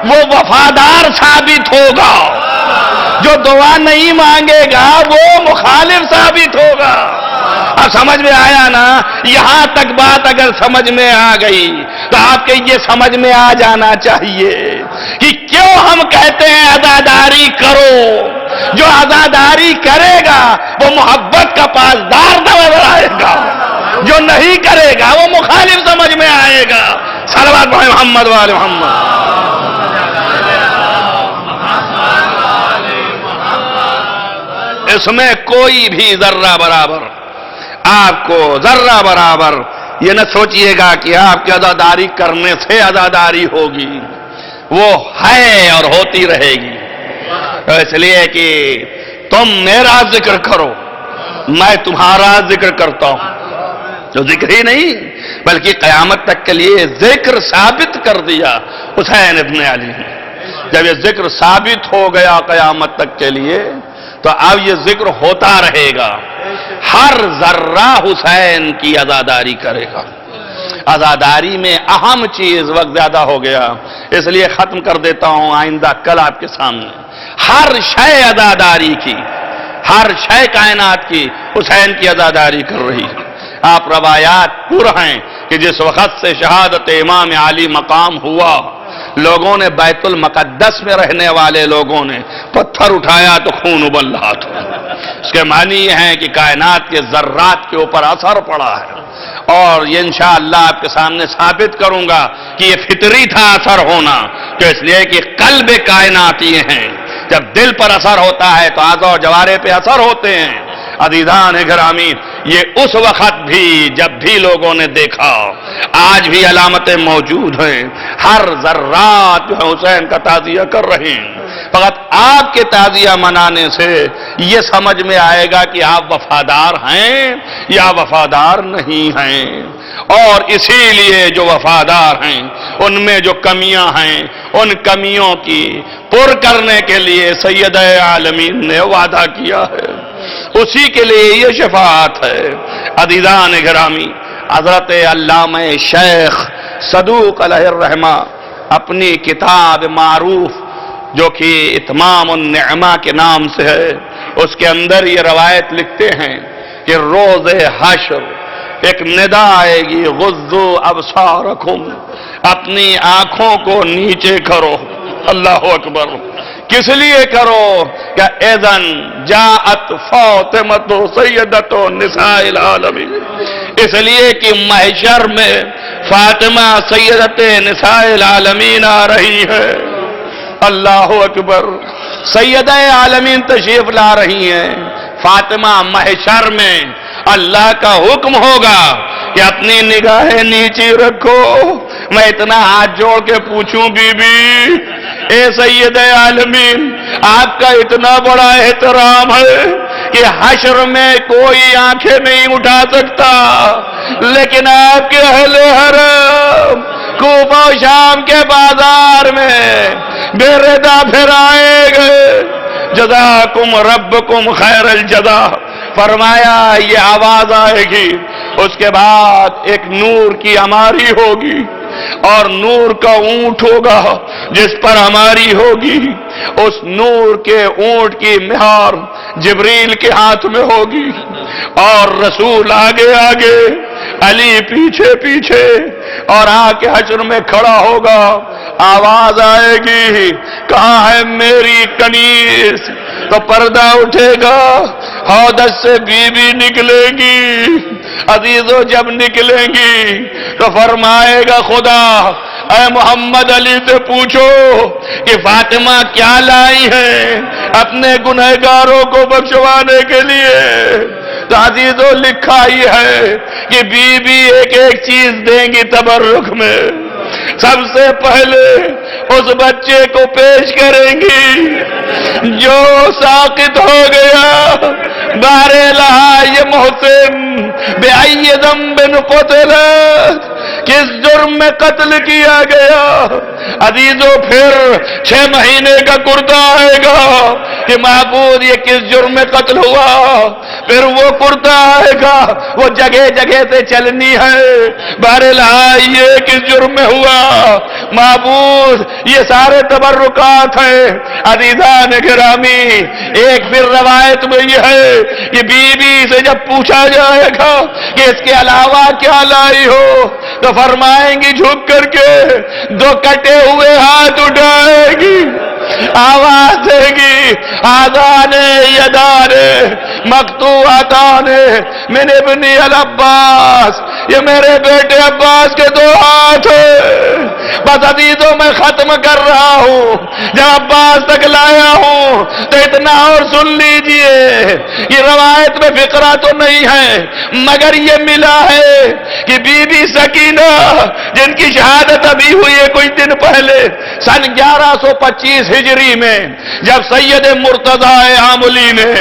[SPEAKER 2] وہ وفادار ثابت ہوگا، جو دعا نہیں مانگے گا وہ مخالف ثابت ہوگا۔ اب سمجھ میں آیا نا؟ یہاں تک بات اگر سمجھ میں آ گئی تو آپ کے یہ سمجھ میں آ جانا چاہیے کہ کیوں ہم کہتے ہیں عزاداری کرو۔ جو عزاداری کرے گا وہ محبت کا پاسدار نظر آئے گا، جو نہیں کرے گا وہ مخالف سمجھ میں آئے گا۔ صلوات محمد وآل محمد۔ اس میں کوئی بھی ذرہ برابر آپ کو ذرہ برابر یہ نہ سوچئے گا کہ آپ کی عزاداری کرنے سے عزاداری ہوگی، وہ ہے اور ہوتی رہے گی۔ اس لیے کہ تم میرا ذکر کرو میں تمہارا ذکر کرتا ہوں، جو ذکر ہی نہیں بلکہ قیامت تک کے لیے ذکر ثابت کر دیا حسین ابن علی نے۔ جب یہ ذکر ثابت ہو گیا قیامت تک کے لیے تو اب یہ ذکر ہوتا رہے گا، ہر ذرہ حسین کی عزاداری کرے گا۔ عزاداری میں اہم چیز وقت زیادہ ہو گیا اس لیے ختم کر دیتا ہوں، آئندہ کل آپ کے سامنے ہر شے عزاداری کی، ہر شے کائنات کی حسین کی عزاداری کر رہی ہے۔ آپ روایات پر ہیں کہ جس وقت سے شہادت امام علی مقام ہوا لوگوں نے بیت المقدس میں رہنے والے لوگوں نے پتھر اٹھایا تو خون ابل رہا تھا۔ اس کے معنی یہ ہے کہ کائنات کے ذرات کے اوپر اثر پڑا ہے، اور یہ انشاءاللہ آپ کے سامنے ثابت کروں گا کہ یہ فطری تھا اثر ہونا، تو اس لیے کہ قلب کائنات یہ ہیں، جب دل پر اثر ہوتا ہے تو اعضاء و جوارح پہ اثر ہوتے ہیں۔ عزیزان گرامی، یہ اس وقت بھی جب بھی لوگوں نے دیکھا، آج بھی علامتیں موجود ہیں، ہر ذرات جو ہے حسین کا تعزیہ کر رہے ہیں۔ فقط آپ کے تعزیہ منانے سے یہ سمجھ میں آئے گا کہ آپ وفادار ہیں یا وفادار نہیں ہیں، اور اسی لیے جو وفادار ہیں ان میں جو کمیاں ہیں ان کمیوں کی پر کرنے کے لیے سید عالمین نے وعدہ کیا ہے، اسی کے لیے یہ شفاعت ہے۔ عزیزان گرامی، حضرت علامہ شیخ صدوق علیہ الرحمہ اپنی کتاب معروف جو کہ اتمام النعمہ کے نام سے ہے، اس کے اندر یہ روایت لکھتے ہیں کہ روز حشر ایک ندا آئے گی، غضوا ابصارکم، اپنی آنکھوں کو نیچے کرو۔ اللہ اکبر۔ کس لیے کرو کہ اذن جاءت فاطمۃ سیدۃ نساء العالمین، اس لیے کہ محشر میں فاطمہ سیدۃ نساء العالمین آ رہی ہے۔ اللہ اکبر۔ سیدہ عالمین تشریف لا رہی ہیں، فاطمہ محشر میں اللہ کا حکم ہوگا کہ اپنی نگاہیں نیچے رکھو۔ میں اتنا ہاتھ جوڑ کے پوچھوں بی بی، اے سید عالمین، آپ کا اتنا بڑا احترام ہے کہ حشر میں کوئی آنکھیں نہیں اٹھا سکتا، لیکن آپ کے اہل حرم کوفہ و شام کے بازار میں بے ردا پھرائے گئے، جزاکم ربکم خیر الجزا، فرمایا یہ آواز آئے گی، اس کے بعد ایک نور کی عماری ہوگی اور نور کا اونٹ ہوگا جس پر ہماری ہوگی، اس نور کے اونٹ کی مہار جبریل کے ہاتھ میں ہوگی، اور رسول آگے آگے، علی پیچھے پیچھے، اور آ کے حشر میں کھڑا ہوگا۔ آواز آئے گی، کہاں ہے میری کنیز؟ تو پردہ اٹھے گا، حوض سے بی بی نکلے گی۔ عزیزو جب نکلیں گی تو فرمائے گا خدا، اے محمد علی سے پوچھو کہ فاطمہ کیا لائی ہے؟ اپنے گنہگاروں کو بخشوانے کے لیے۔ تو عزیزو لکھا ہی ہے کہ بیوی ایک ایک چیز دیں گی تبرک میں، سب سے پہلے اس بچے کو پیش کریں گی جو ساقط ہو گیا۔ بارے لہا یہ محسن بِأَيِّ ذنب قتلت، کس جرم میں قتل کیا گیا؟ عزیزو پھر 6 مہینے کا کرتا آئے گا کہ معبود یہ کس جرم میں قتل ہوا، پھر وہ کرتا آئے گا، وہ جگہ جگہ سے چلنی ہے، بہرحال یہ کس جرم میں ہوا معبود، یہ سارے تبرکات ہیں۔ عزیزان گرامی، ایک پھر روایت میں یہ ہے کہ بیوی سے جب پوچھا جائے گا کہ اس کے علاوہ کیا لائی ہو تو فرمائیں گی جھک کر کے 2 کٹے ہوئے ہاتھ اٹھائے گی، آواز دے گی آذان یدان مقطوعتان من ابن العباس، یہ میرے بیٹے عباس کے 2 ہاتھ ہیں۔ بس عزیزوں میں ختم کر رہا ہوں، جب عباس تک لایا ہوں تو اتنا اور سن لیجئے، یہ روایت میں فقرہ تو نہیں ہے مگر یہ ملا ہے کہ بی بی سکینہ جن کی شہادت ابھی ہوئی ہے کچھ دن پہلے سن 1125 ہجری میں، جب سید مرتضی عاملی نے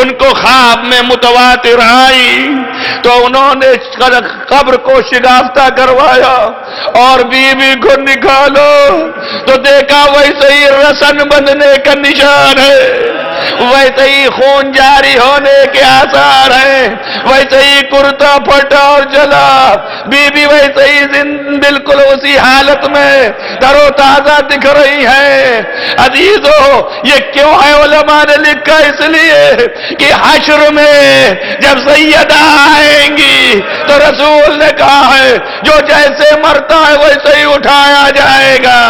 [SPEAKER 2] ان کو خواب میں متواتر آئی تو انہوں نے قبر کو شگافتہ کروایا اور بی بی کو نکالو تو دیکھا ویسے ہی رسن بندھنے کا نشان ہے، ویسے ہی خون جاری ہونے کے آثار ہیں، ویسے ہی کرتا پھٹا اور جلا، بی بی ویسے ہی بالکل اسی حالت میں تر و تازہ دکھ رہی ہے۔ عزیزو یہ کیوں ہے؟ علماء نے لکھا اس لیے کہ حشر میں جب سیدہ آئیں گی تو رسول نے کہا ہے جو جیسے مرتا ہے ویسے ہی اٹھایا جائے گا،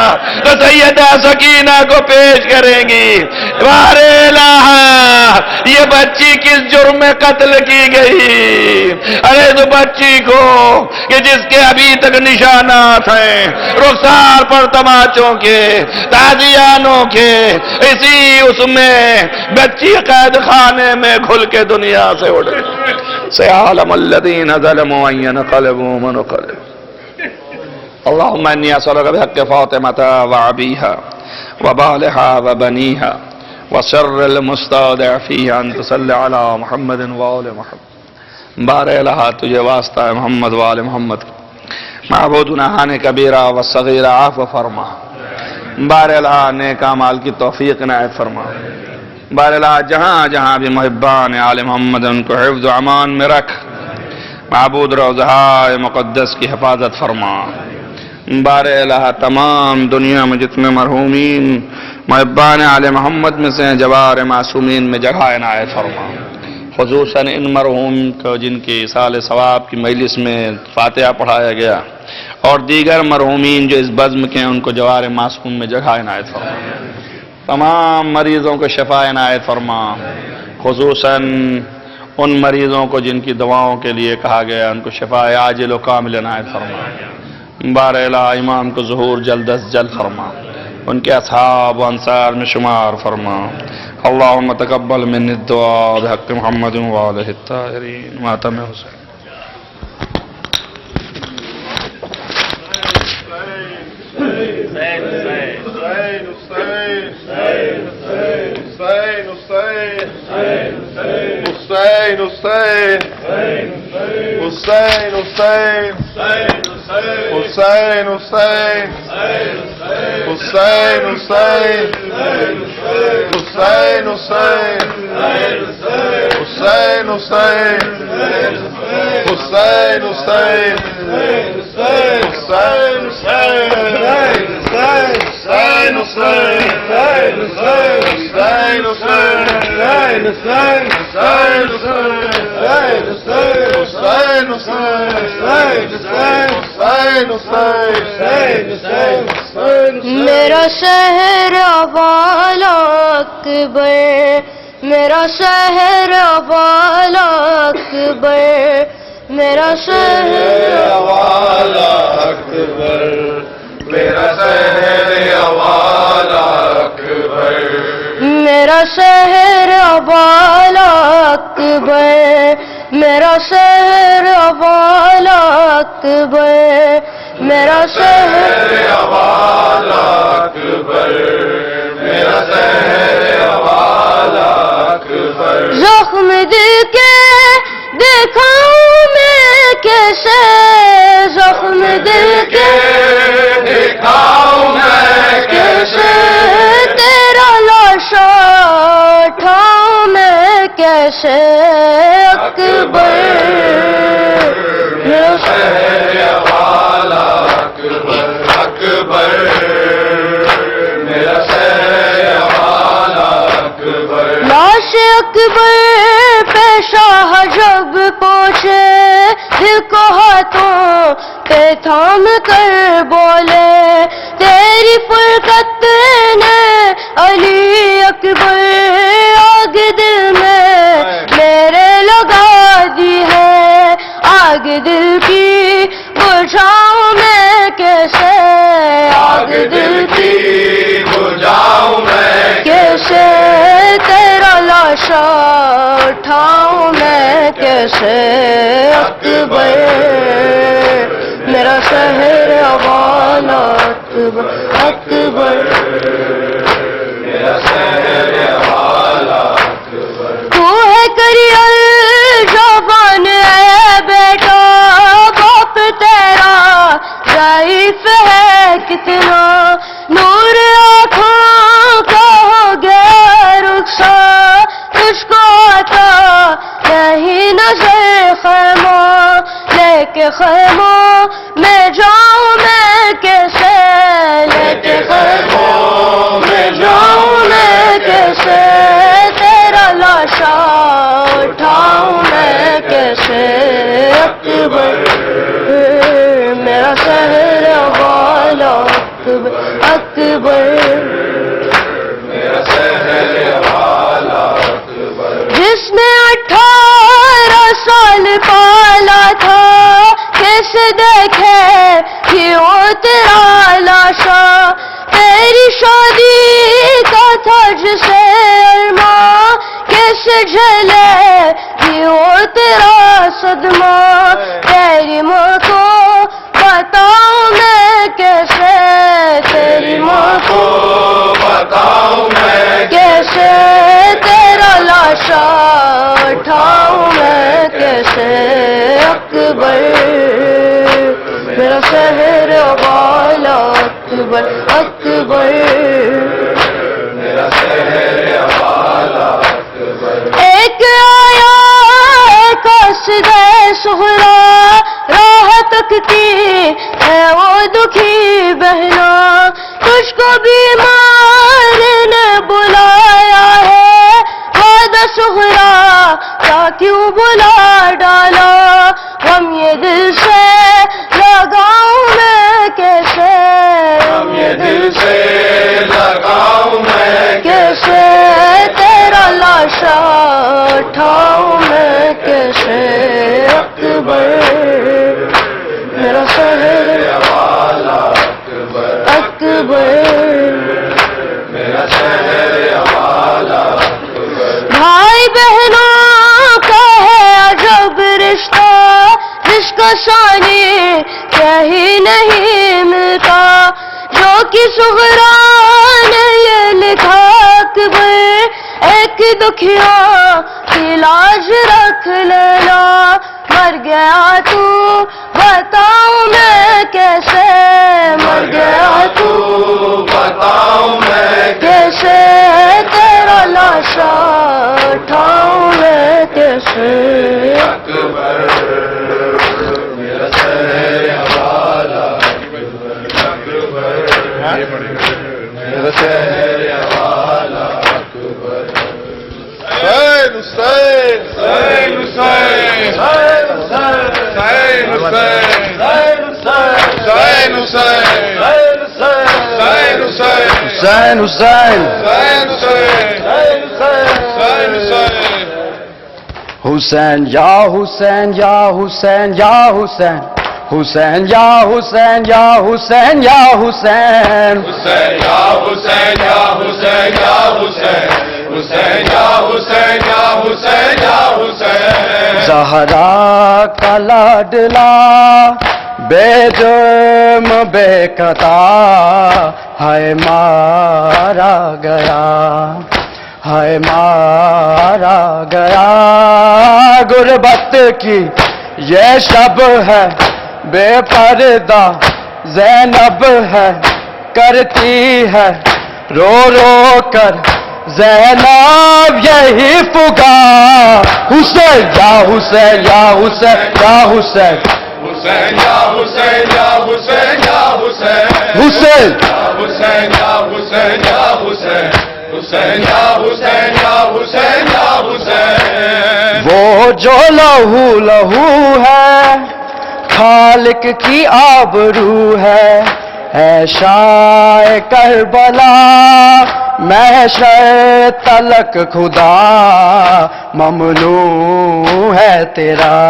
[SPEAKER 2] تو سیدہ سکینہ کو پیش کریں گی۔ بارے الہ یہ بچی کس جرم میں قتل کی گئی؟ ارے تو بچی کو کہ جس کے ابھی تک نشانات ہیں رخسار پر تماچوں کے، تازیانوں کے، اسی اس میں بچی قید خانے میں کھل کے دنیا سے اڑ گئی۔ سيعلم الذين ظلموا أن ينقلبوا منقلب اللهم إني أسألك بحق فاطمة وعبيها وبالها وبنيها وشر المستضعفين أن تصلي على محمد وآل محمد۔ بارے الہ تجھے واسطہ ہے محمد وآل محمد، معبود نہانے کبیرہ و صغیرہ عفو فرما، بارے الہ نیک اعمال کی توفیق عنایت فرما، بارے الہ جہاں جہاں بھی محبان آل محمد ان کو حفظ و امان میں رکھ، معبود روضہ مقدس کی حفاظت فرما، بارے الہ تمام دنیا میں جتنے مرحومین محبان آل محمد میں سے جوار معصومین میں جگہ عنایت فرما، خصوصاً ان مرحوم کو جن کی سال ثواب کی مجلس میں فاتحہ پڑھایا گیا اور دیگر مرحومین جو اس بزم کے ہیں ان کو جوار معصوم میں جگہ عنایت فرما، تمام مریضوں کو شفا عنایت فرما، خصوصاً ان مریضوں کو جن کی دعاؤں کے لیے کہا گیا ان کو شفا عاجل و کامل عنایت فرما، بارے الہ امام کو ظہور جلد از جلد فرما، ان کے اصحاب و انصار میں شمار فرما، اللہم تقبل من الدعاء بحق محمد وآلہ الطاہرین ماتم حسین۔
[SPEAKER 3] میرا شہر والا اکبر، میرا شہر والا اکبر، میرا شہر
[SPEAKER 4] والا اکبر، میرا شہر والا اکبر،
[SPEAKER 3] میرا شہر والا اکبر میرا شہر والا اکبر میرا شہر
[SPEAKER 4] والا اکبر میرا شہر والا اکبر
[SPEAKER 3] زخم دل کے دکھاؤں میں کیسے زخم دل کے
[SPEAKER 4] دکھاؤں میں
[SPEAKER 3] کیسے تیرا لاشا اٹھاؤں میں کیسے اکبر میرا
[SPEAKER 4] شہر والا اکبر اکبر میرا شہر والا اکبر
[SPEAKER 3] لاش اکبر پیشہ جب پہنچے دل کو ہاتھوں پہ تھام کر بولے تیری فرقت نے علی اکبر آگ دل میں میرے لگا دی ہے آگ دل کی بجھاؤں میں کیسے آگ دل کی
[SPEAKER 4] بجھاؤں میں
[SPEAKER 3] کیسے تیرا لاشا اٹھاؤں میں کیسے اکبر میرا شہر والا اکبر اکبر
[SPEAKER 4] میرا شہر والا اکبر
[SPEAKER 3] تو ہے کریل جوان ہے بیٹا باپ تیرا ضعیف ہے کتنا نور آنکھوں کا ہو گیا رخسار تجھ کو آتا نہیں نظر خیمہ لے کے خیموں میں جاؤں میں کیسے لے کے خیموں میں جاؤں میں کیسے تیرا لاشا اٹھاؤں میں کیسے اکبر میرا شہر والا اکبر اکبر
[SPEAKER 4] میرا شہر والا اکبر
[SPEAKER 3] جس نے 18 سال پالا تھا کیسے دیکھے کہ وہ تیرا لاشا تیری شادی کا تھا جسے ارماں کیسے جھلے کہ وہ تیرا صدمہ تیری ماں کو بتاؤں میں کیسے تیری ماں کو
[SPEAKER 4] بتاؤں میں
[SPEAKER 3] کیسے تیرا لاشا اٹھاؤں میں کیسے اکبر میرا شہر والا اکبر اکبر
[SPEAKER 4] میرا شہر والا اکبر
[SPEAKER 3] ایک آیا قاصد سہرا راہ تکتی ہے وہ دکھی بہنا تجھ کو بیمار نے بلایا ہے وعدہ سہرا کا کیوں بلا ڈالا غم یہ دل سے لگاؤں میں کیسے
[SPEAKER 4] ہم یہ دل سے لگاؤں میں
[SPEAKER 3] کیسے تیرا لاشا اٹھاؤں میں کیسے اکبر میرا شہر
[SPEAKER 4] والا اکبر
[SPEAKER 3] اکبر
[SPEAKER 4] میرا شہر والا اکبر
[SPEAKER 3] بھائی بہنوں کا ہے عجب رشتہ جس کا ثانی کہیں نہیں ملتا جو کہ صغرا نے یہ لکھا اکبر ایک دکھیا کی لاج رکھ لینا مر گیا تو بتاؤں میں کیسے مر گیا تو
[SPEAKER 4] بتاؤں میں
[SPEAKER 3] کیسے تیرا لاشا اٹھاؤں میں کیسے
[SPEAKER 4] اکبر میرا شہر والا اکبر میرا شہر والا اکبر حسین حسین حسین حسین حسین حسین حسین
[SPEAKER 5] حسین یا حسین یا حسین یا حسین حسین یا حسین یا حسین یا حسین
[SPEAKER 4] حسین یا حسین یا حسین یا حسین حسین یا حسین
[SPEAKER 5] زہرا کا لاڈلا بے جرم بے خطا ہے مارا گیا، ہے مارا گیا۔ غربت کی یہ شب ہے بے پردہ زینب ہے، کرتی ہے رو رو کر زینب یہی پکار، حسین یا حسین یا حسین یا حسین،
[SPEAKER 4] حسین یا حسین یا حسین یا حسین
[SPEAKER 5] حسین
[SPEAKER 4] یا حسین یا حسین یا حسین حسین یا حسین یا حسین یا حسین
[SPEAKER 5] وہ جو لہو لہو ہے خالق کی آبرو ہے، شاہ کربلا محشر تلک خدا ممنوع ہے تیرا،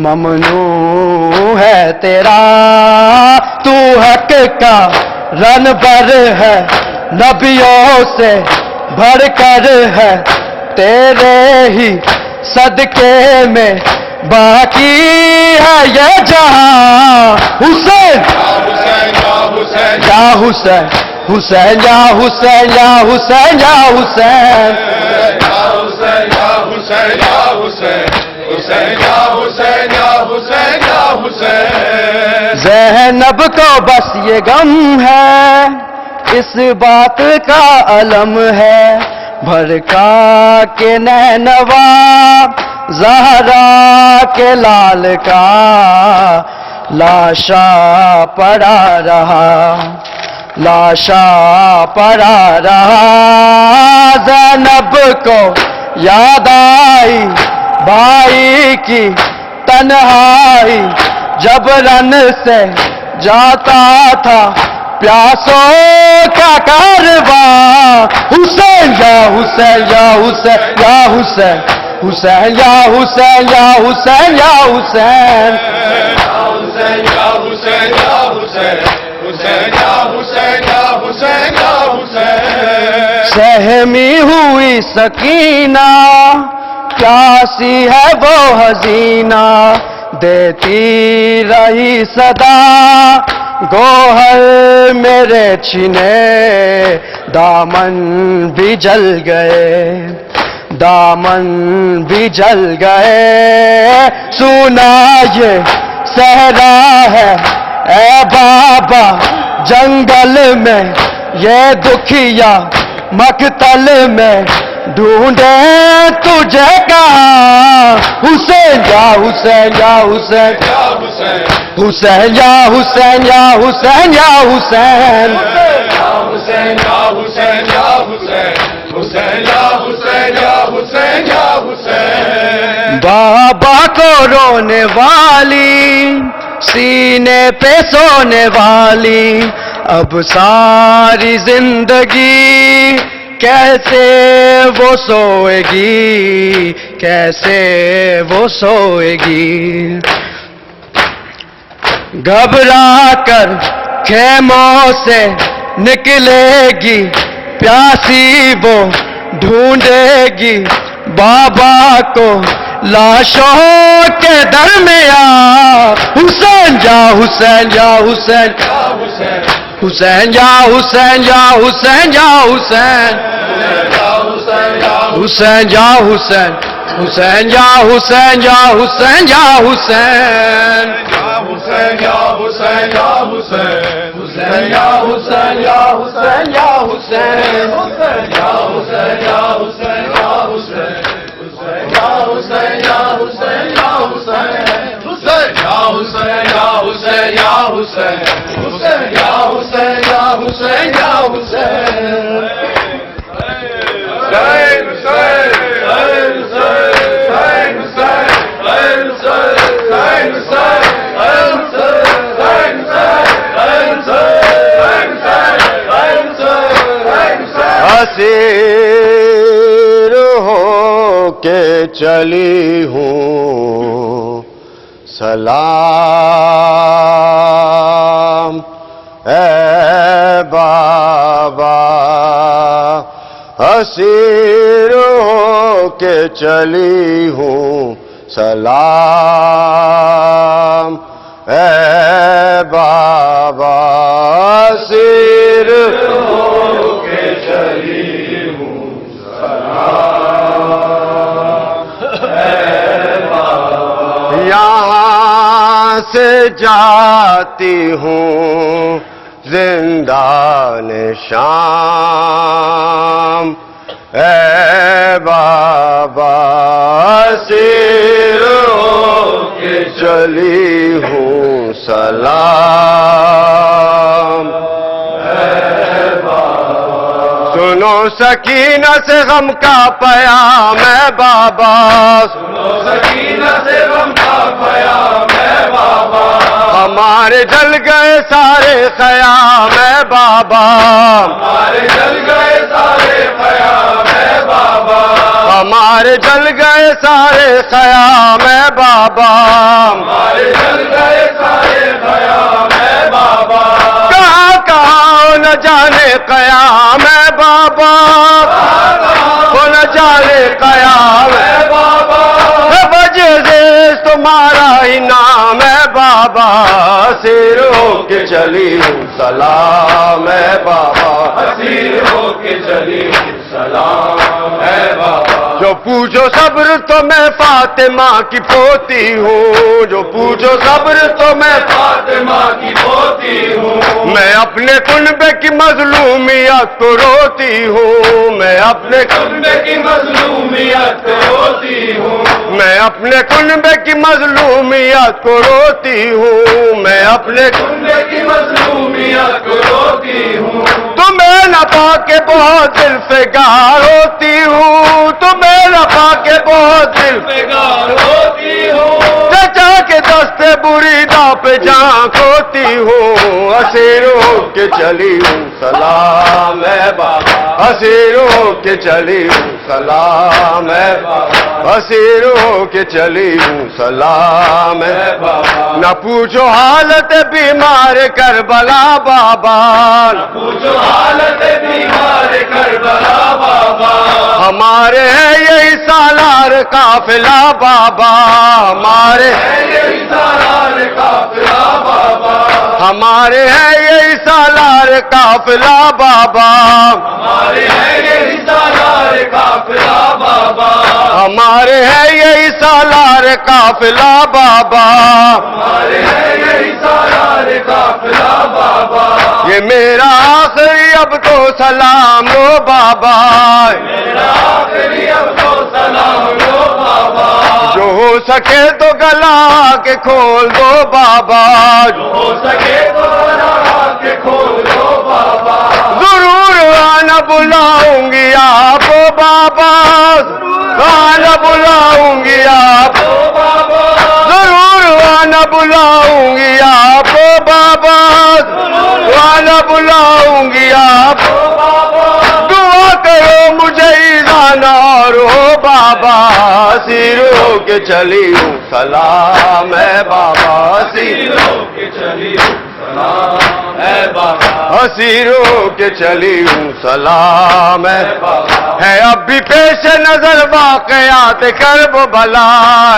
[SPEAKER 5] ممنوع ہے تیرا۔ تو حق کا رنبر ہے، نبیوں سے بڑھ کر ہے، تیرے ہی صدقے میں باقی ہے یہ جہاں۔ حسین
[SPEAKER 4] یا حسین
[SPEAKER 5] یا حسین، حسین یا حسین یا حسین یا حسین،
[SPEAKER 4] یا حسین یا حسین یا حسین حسین یا حسین یا حسین یا حسین
[SPEAKER 5] زینب کو بس یہ غم ہے، اس بات کا علم ہے، بھڑکا کے نینوا زہرا کے لال کا لاشا پڑا رہا، لاشا پڑا رہا۔ زینب کو یاد آئی بھائی کی تنہائی، جب رن سے جاتا تھا پیاسوں کا کارواں۔ حسین یا حسین یا حسین یا حسین، حسین یا حسین یا حسین یا حسین،
[SPEAKER 4] حسین یا حسین یا حسین حسین یا حسین یا حسین یا حسین
[SPEAKER 5] سہمی ہوئی سکینہ پیاسی ہے وہ حسینہ، دیتی رہی صدا گوہر میرے چھنے، دامن بھی جل گئے، دامن بھی جل گئے۔ سنا یہ صحرا ہے اے بابا جنگل میں، یہ دکھیا مقتل میں ڈھونڈے تجھے کہاں۔ حسین یا حسین یا حسین،
[SPEAKER 4] یا حسین
[SPEAKER 5] حسین یا حسین یا حسین یا حسین،
[SPEAKER 4] یا حسین یا حسین یا حسین حسین یا حسین یا حسین یا حسین
[SPEAKER 5] بابا کو رونے والی سینے پہ سونے والی، اب ساری زندگی کیسے وہ سوئے گی، کیسے وہ سوئے گی۔ گھبرا کر خیموں سے نکلے گی، پیاسی وہ ڈھونڈے گی بابا کو لاشوں کے درمیان۔ حسین یا حسین یا حسین،
[SPEAKER 4] یا حسین
[SPEAKER 5] حسین یا حسین یا حسین یا حسین، حسین یا حسین، حسین یا حسین یا حسین یا حسین،
[SPEAKER 4] حسین یا حسین یا حسین حسین یا حسین یا حسین یا حسین حسین یا حسین یا حسین یا حسین حسین یا حسین یا حسین یا حسین حسین یا حسین یا حسین یا حسین حسین یا حسین یا حسین یا حسین
[SPEAKER 6] اسیر ہو کے چلی ہوں سلام اے بابا، اسیر ہو کے چلی ہوں سلام اے بابا سیر ہو کے چلی ہوں سلام اے بابا یہاں سے جاتی ہوں زندان شام اے بابا سیر ہو کے چلی ہوں سلام اے بابا سنو سکینہ سے غم کا پیام اے بابا سنو سکینہ سے غم کا پیام اے بابا ہمارے جل گئے سارے خیام اے بابا ہمارے جل گئے سارے خیام اے بابا ہمارے جل گئے سارے خیام اے بابا ہمارے جل گئے سارے خیام اے بابا کہاں کہاں نہ جانے قیام اے بابا وہ نہ جانے قیام اے بابا وجہ سے تمہارا ہی نام ہے بابا سیر ہو کے چلی ہوں سلام ہے بابا سیر ہو کے چلی ہوں سلام ہے بابا جو پوچھو صبر تو میں فاطمہ کی پوتی ہوں جو پوچھو صبر تو میں فاطمہ کی پوتی ہوں میں اپنے کنبے کی مظلومیت کو روتی ہوں میں اپنے کنبے کی مظلومیت کو روتی ہوں میں اپنے کنبے کی مظلومیت کو روتی ہوں میں اپنے کنبے کی مظلومیت کو روتی ہوں تمہیں نہ پا کے بہت دل فگار ہوتی ہوں تمہیں نہ پا کے بہت دل فگار ہوتی ہوں چچا کے دستے بری دا پہ جان کھوتی ہوں اسیر ہو کے چلی ہوں سلام ہے بابا اسیر ہو کے چلی ہوں سلام ہے بابا اسیر ہو کے چلی ہوں سلام ہے بابا نہ پوچھو حالت بیمار کربلا بابا نہ پوچھو حالت بیمار کربلا بابا ہمارے ہے یہی سالار قافلہ بابا ہمارے ہے یہی سالار قافلہ بابا ہمارے ہے یہی سالار قافلہ بابا ہمارے ہے یہی سالار قافلہ بابا ہمارے ہے یہی سالار قافلہ بابا ہمارے ہے یہی سالار قافلہ بابا یہ میرا آخری اب تو سلام لو بابا میرا آخری اب تو سلام لو بابا جو ہو سکے تو گلا کے کھول دو بابا جو ہو سکے تو گلا کے کھول دو بابا ضرور آنا بلاؤں گی آپ کو بابا آنا بلاؤں گی آپ کو بابا ضرور آنا بلاؤں گی آپ کو بابا آنا بلاؤں گی آپ کو بابا دعا کرو مجھے ایزانا اور ہو بابا سیر ہو کے چلی ہوں سلام ہے بابا سیر ہو کے چلی ہوں سلام ہے بابا اسیر ہو کے چلی ہوں سلام ہے بابا ہے اب بھی پیش نظر واقعات کرب و بلا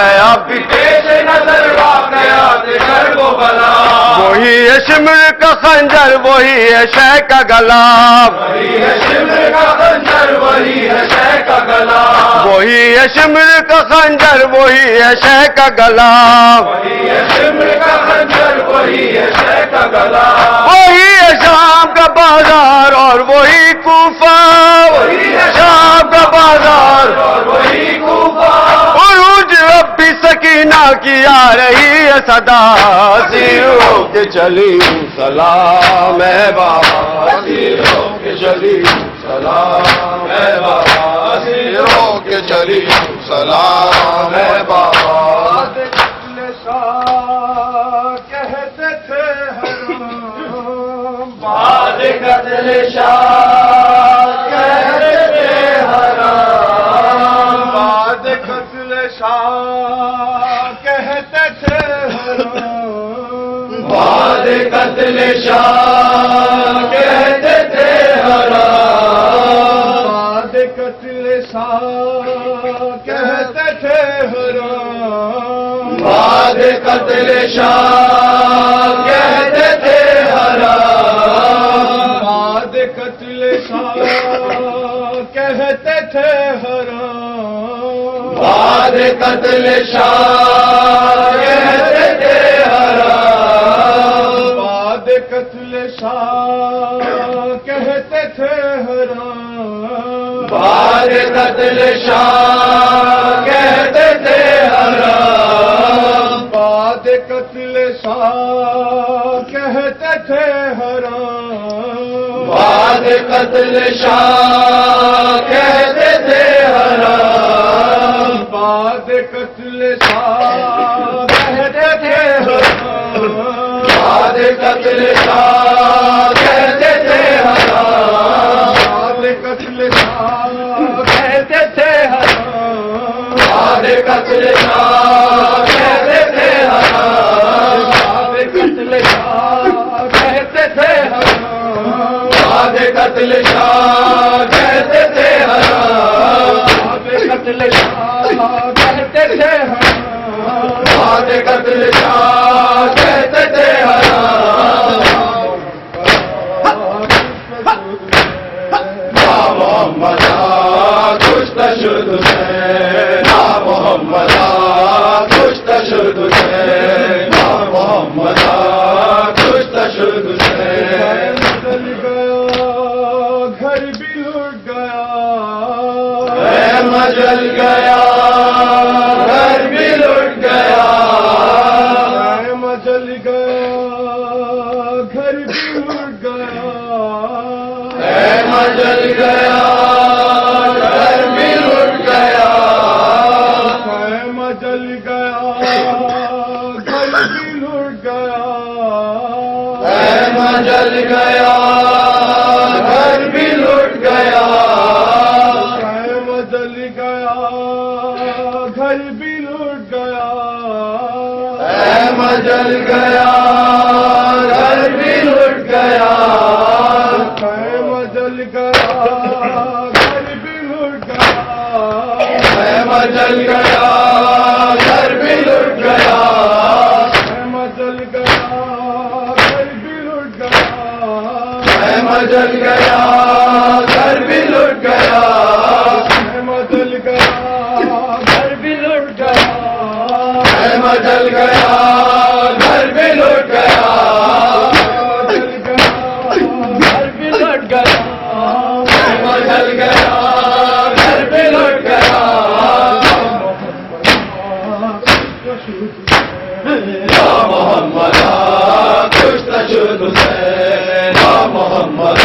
[SPEAKER 6] ہے اب بھی پیش نظر واقعات کرب و بلا وہی ہے شمر کا خنجر وہی ہے شے کا گلا وہی ہے شمر کا خنجر وہی ہے شے کا گلا وہی ہے شمر کا خنجر وہی ہے شے کا گلا وہی ہے شمر کا خنجر وہی ہے شے کا گلا وہی ہے شام کا بازار اور وہی کوفہ وہی ہے شام کا بازار اور وہی کوفہ عروج اب بھی سکینہ کی آ رہی ہے صدا سیر ہو کے چلی ہوں سلام ہے بابا سیر ہو کے چلی ہوں سلام ہے بابا سیر ہو کے چلی ہوں سلام ہے بابا
[SPEAKER 4] کہتے تھے
[SPEAKER 6] بعد قتل شاہ کہتے تھے حرام
[SPEAKER 4] بعد قتل شاہ کہتے تھے
[SPEAKER 6] بعد قتل شاہ کہتے تھے حرام
[SPEAKER 4] بعد قتل شاہ کہتے تھے حرام،
[SPEAKER 6] بعد قتل شاہ کہتے تھے حرام،
[SPEAKER 4] بعد قتل شاہ کہتے تھے حرام،
[SPEAKER 6] بعد قتل شاہ کہتے تھے حرام،
[SPEAKER 4] بعد قتل شاہ کہتے تھے حرام،
[SPEAKER 6] بعد قتل شاہ کہتے تھے حرام،
[SPEAKER 4] بعد قتل شاہ کہتے تھے حرام،
[SPEAKER 6] بعد قتل شاہ کہتے تھے حرام،
[SPEAKER 4] بعد قتل شاہ کہتے تھے حرام،
[SPEAKER 6] بعد قتل شاہ کہتے تھے حرام،
[SPEAKER 4] بعد قتل شاہ کہتے تھے حرام،
[SPEAKER 6] بعد قتل شاہ کہتے تھے حرام،
[SPEAKER 4] بعد قتل شاہ کہتے تھے حرام،
[SPEAKER 6] بعد قتل شاہ کہتے تھے حرام،
[SPEAKER 4] بعد قتل شاہ کہتے تھے حرام،
[SPEAKER 6] بعد قتل شاہ کہتے تھے حرام، یا محمد کچھ تشدد ہے، یا محمد کچھ تشدد ہے، یا محمد کچھ تشدد ہے،
[SPEAKER 4] بدل گیا گھر بھی لٹ گیا،
[SPEAKER 6] اے مجل گیا گھر بھی لٹ گیا،
[SPEAKER 4] اے مجل گیا گھر بھی لٹ گیا،
[SPEAKER 6] اے مجل گیا گھر بھی لٹ گیا،
[SPEAKER 4] اے مجل گیا گھر بھی لٹ گیا،
[SPEAKER 6] اے مجل گیا گھر بھی لٹ گیا،
[SPEAKER 4] اے مجل گیا گھر بھی لٹ گیا،
[SPEAKER 6] اے مجل گیا گھر بھی لٹ گیا،
[SPEAKER 4] اے مجل گیا گھر بھی لٹ گیا،
[SPEAKER 6] اے مجل گیا گھر بھی لٹ گیا،
[SPEAKER 4] اے مجل گیا گھر بھی لٹ گیا،
[SPEAKER 6] اے مجل گیا گھر بھی لٹ گیا،
[SPEAKER 4] اے مجل گیا گھر بھی لٹ گیا،
[SPEAKER 6] اے مجل گیا گھر بھی لٹ گیا،
[SPEAKER 4] گھر بھی لٹ گیا،
[SPEAKER 6] اے مجل گیا گھر بھی لٹ گیا، یا محمد کچھ تشدد ہے، یا محمد